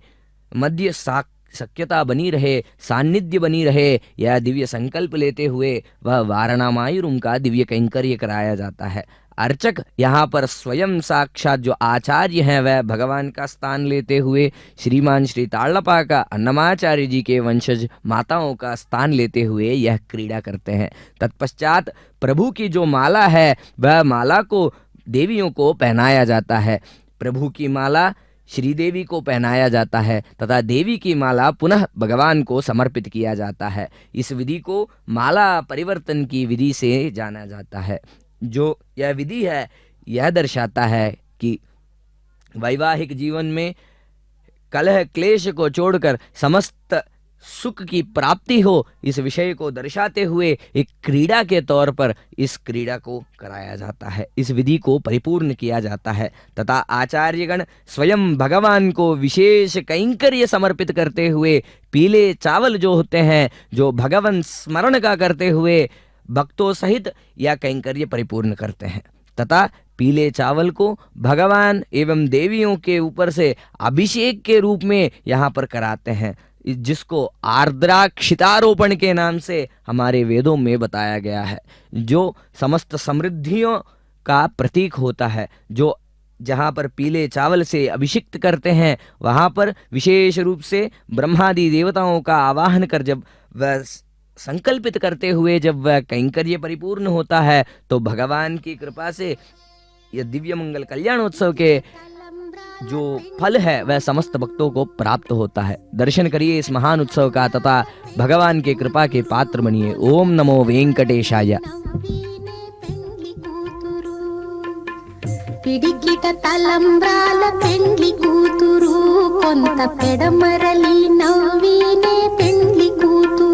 मध्य सख्यता बनी रहे, सान्निध्य बनी रहे, यह दिव्य संकल्प लेते हुए वह वारणमायुरुम का दिव्य कैंकर्य कराया जाता है। अर्चक यहाँ पर स्वयं साक्षात जो आचार्य हैं वह भगवान का स्थान लेते हुए श्रीमान श्री ताड़लपा का अन्नमाचार्य जी के वंशज माताओं का स्थान लेते हुए यह क्रीड़ा करते हैं। तत्पश्चात प्रभु की जो माला है वह माला को देवियों को पहनाया जाता है। प्रभु की माला श्रीदेवी को पहनाया जाता है तथा देवी की माला पुनः भगवान को समर्पित किया जाता है। इस विधि को माला परिवर्तन की विधि से जाना जाता है। जो यह विधि है यह दर्शाता है कि वैवाहिक जीवन में कलह क्लेश को छोड़कर समस्त सुख की प्राप्ति हो, इस विषय को दर्शाते हुए एक क्रीड़ा के तौर पर इस क्रीड़ा को कराया जाता है, इस विधि को परिपूर्ण किया जाता है तथा आचार्यगण स्वयं भगवान को विशेष कैंकर्य समर्पित करते हुए पीले चावल जो होते हैं जो भगवान स्मरण का करते हुए भक्तों सहित यह कैंकर्य परिपूर्ण करते हैं तथा पीले चावल को भगवान एवं देवियों के ऊपर से अभिषेक के रूप में यहाँ पर कराते हैं, जिसको आर्द्राक्षितारोपण के नाम से हमारे वेदों में बताया गया है, जो समस्त समृद्धियों का प्रतीक होता है। जो जहाँ पर पीले चावल से अभिषिक्त करते हैं वहाँ पर विशेष रूप से ब्रह्मादि देवताओं का आवाहन कर जब वह संकल्पित करते हुए जब वह कैंकर्य परिपूर्ण होता है तो भगवान की कृपा से यह दिव्य मंगल कल्याणोत्सव के जो फल है वह समस्त भक्तों को प्राप्त होता है। दर्शन करिए इस महान उत्सव का तथा भगवान के कृपा के पात्र बनिए। ओम नमो वेंकटेशाय। పిడికిట తలంబ్రాల పెండ్లి కూతురు కొంత పెడమరలి నవ్వినే పెండ్లి కూతురు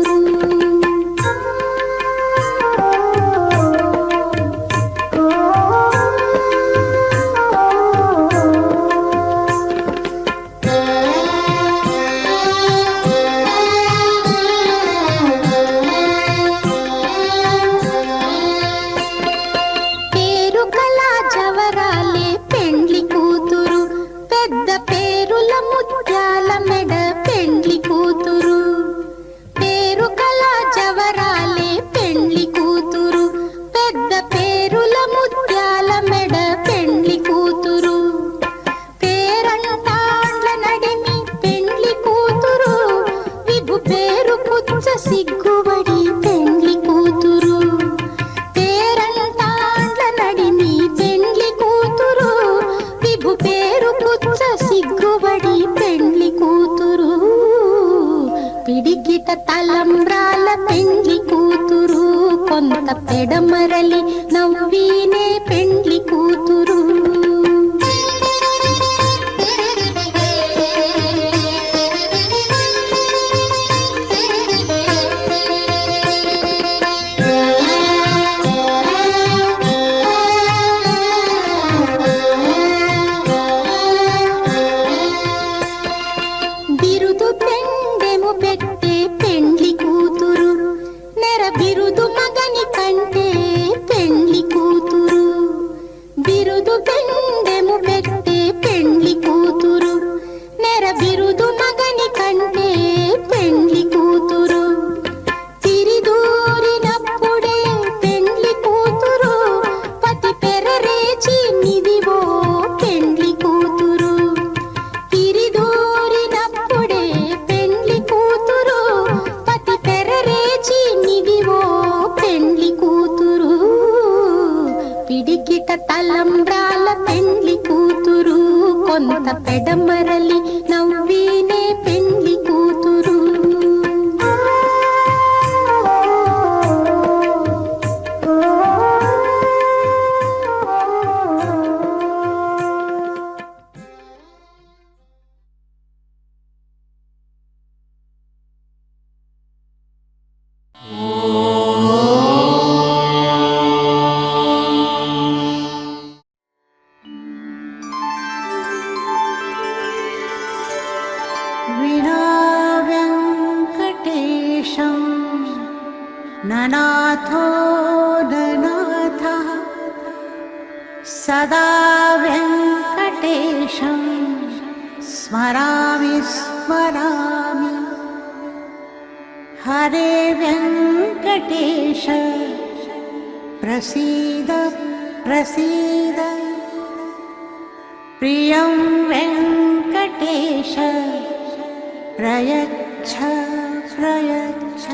తలంబ్రాల పెండ్లి కూతురు కొంత పెడమరలి నవ్వినే పెండ్లి కూతురు బిరుదు పెండెము పెట్టే పెండ్లి కూతురు నెర బిరుదు మగని కంటే పెండ్లి కూతురు పిడికిట తలంబ్రాల పెండ్లి కూతురు కొంత పెడమరలి నవ్వీనే పెండ్లి కూతురు विना वेङ्कटेशं ननाथो ननाथः सदा वेङ्कटेशं स्मरामि स्मरामि हरे वेङ्कटेश प्रसीद प्रसीद प्रियं वेङ्कटेश प्रयच्छ प्रयच्छ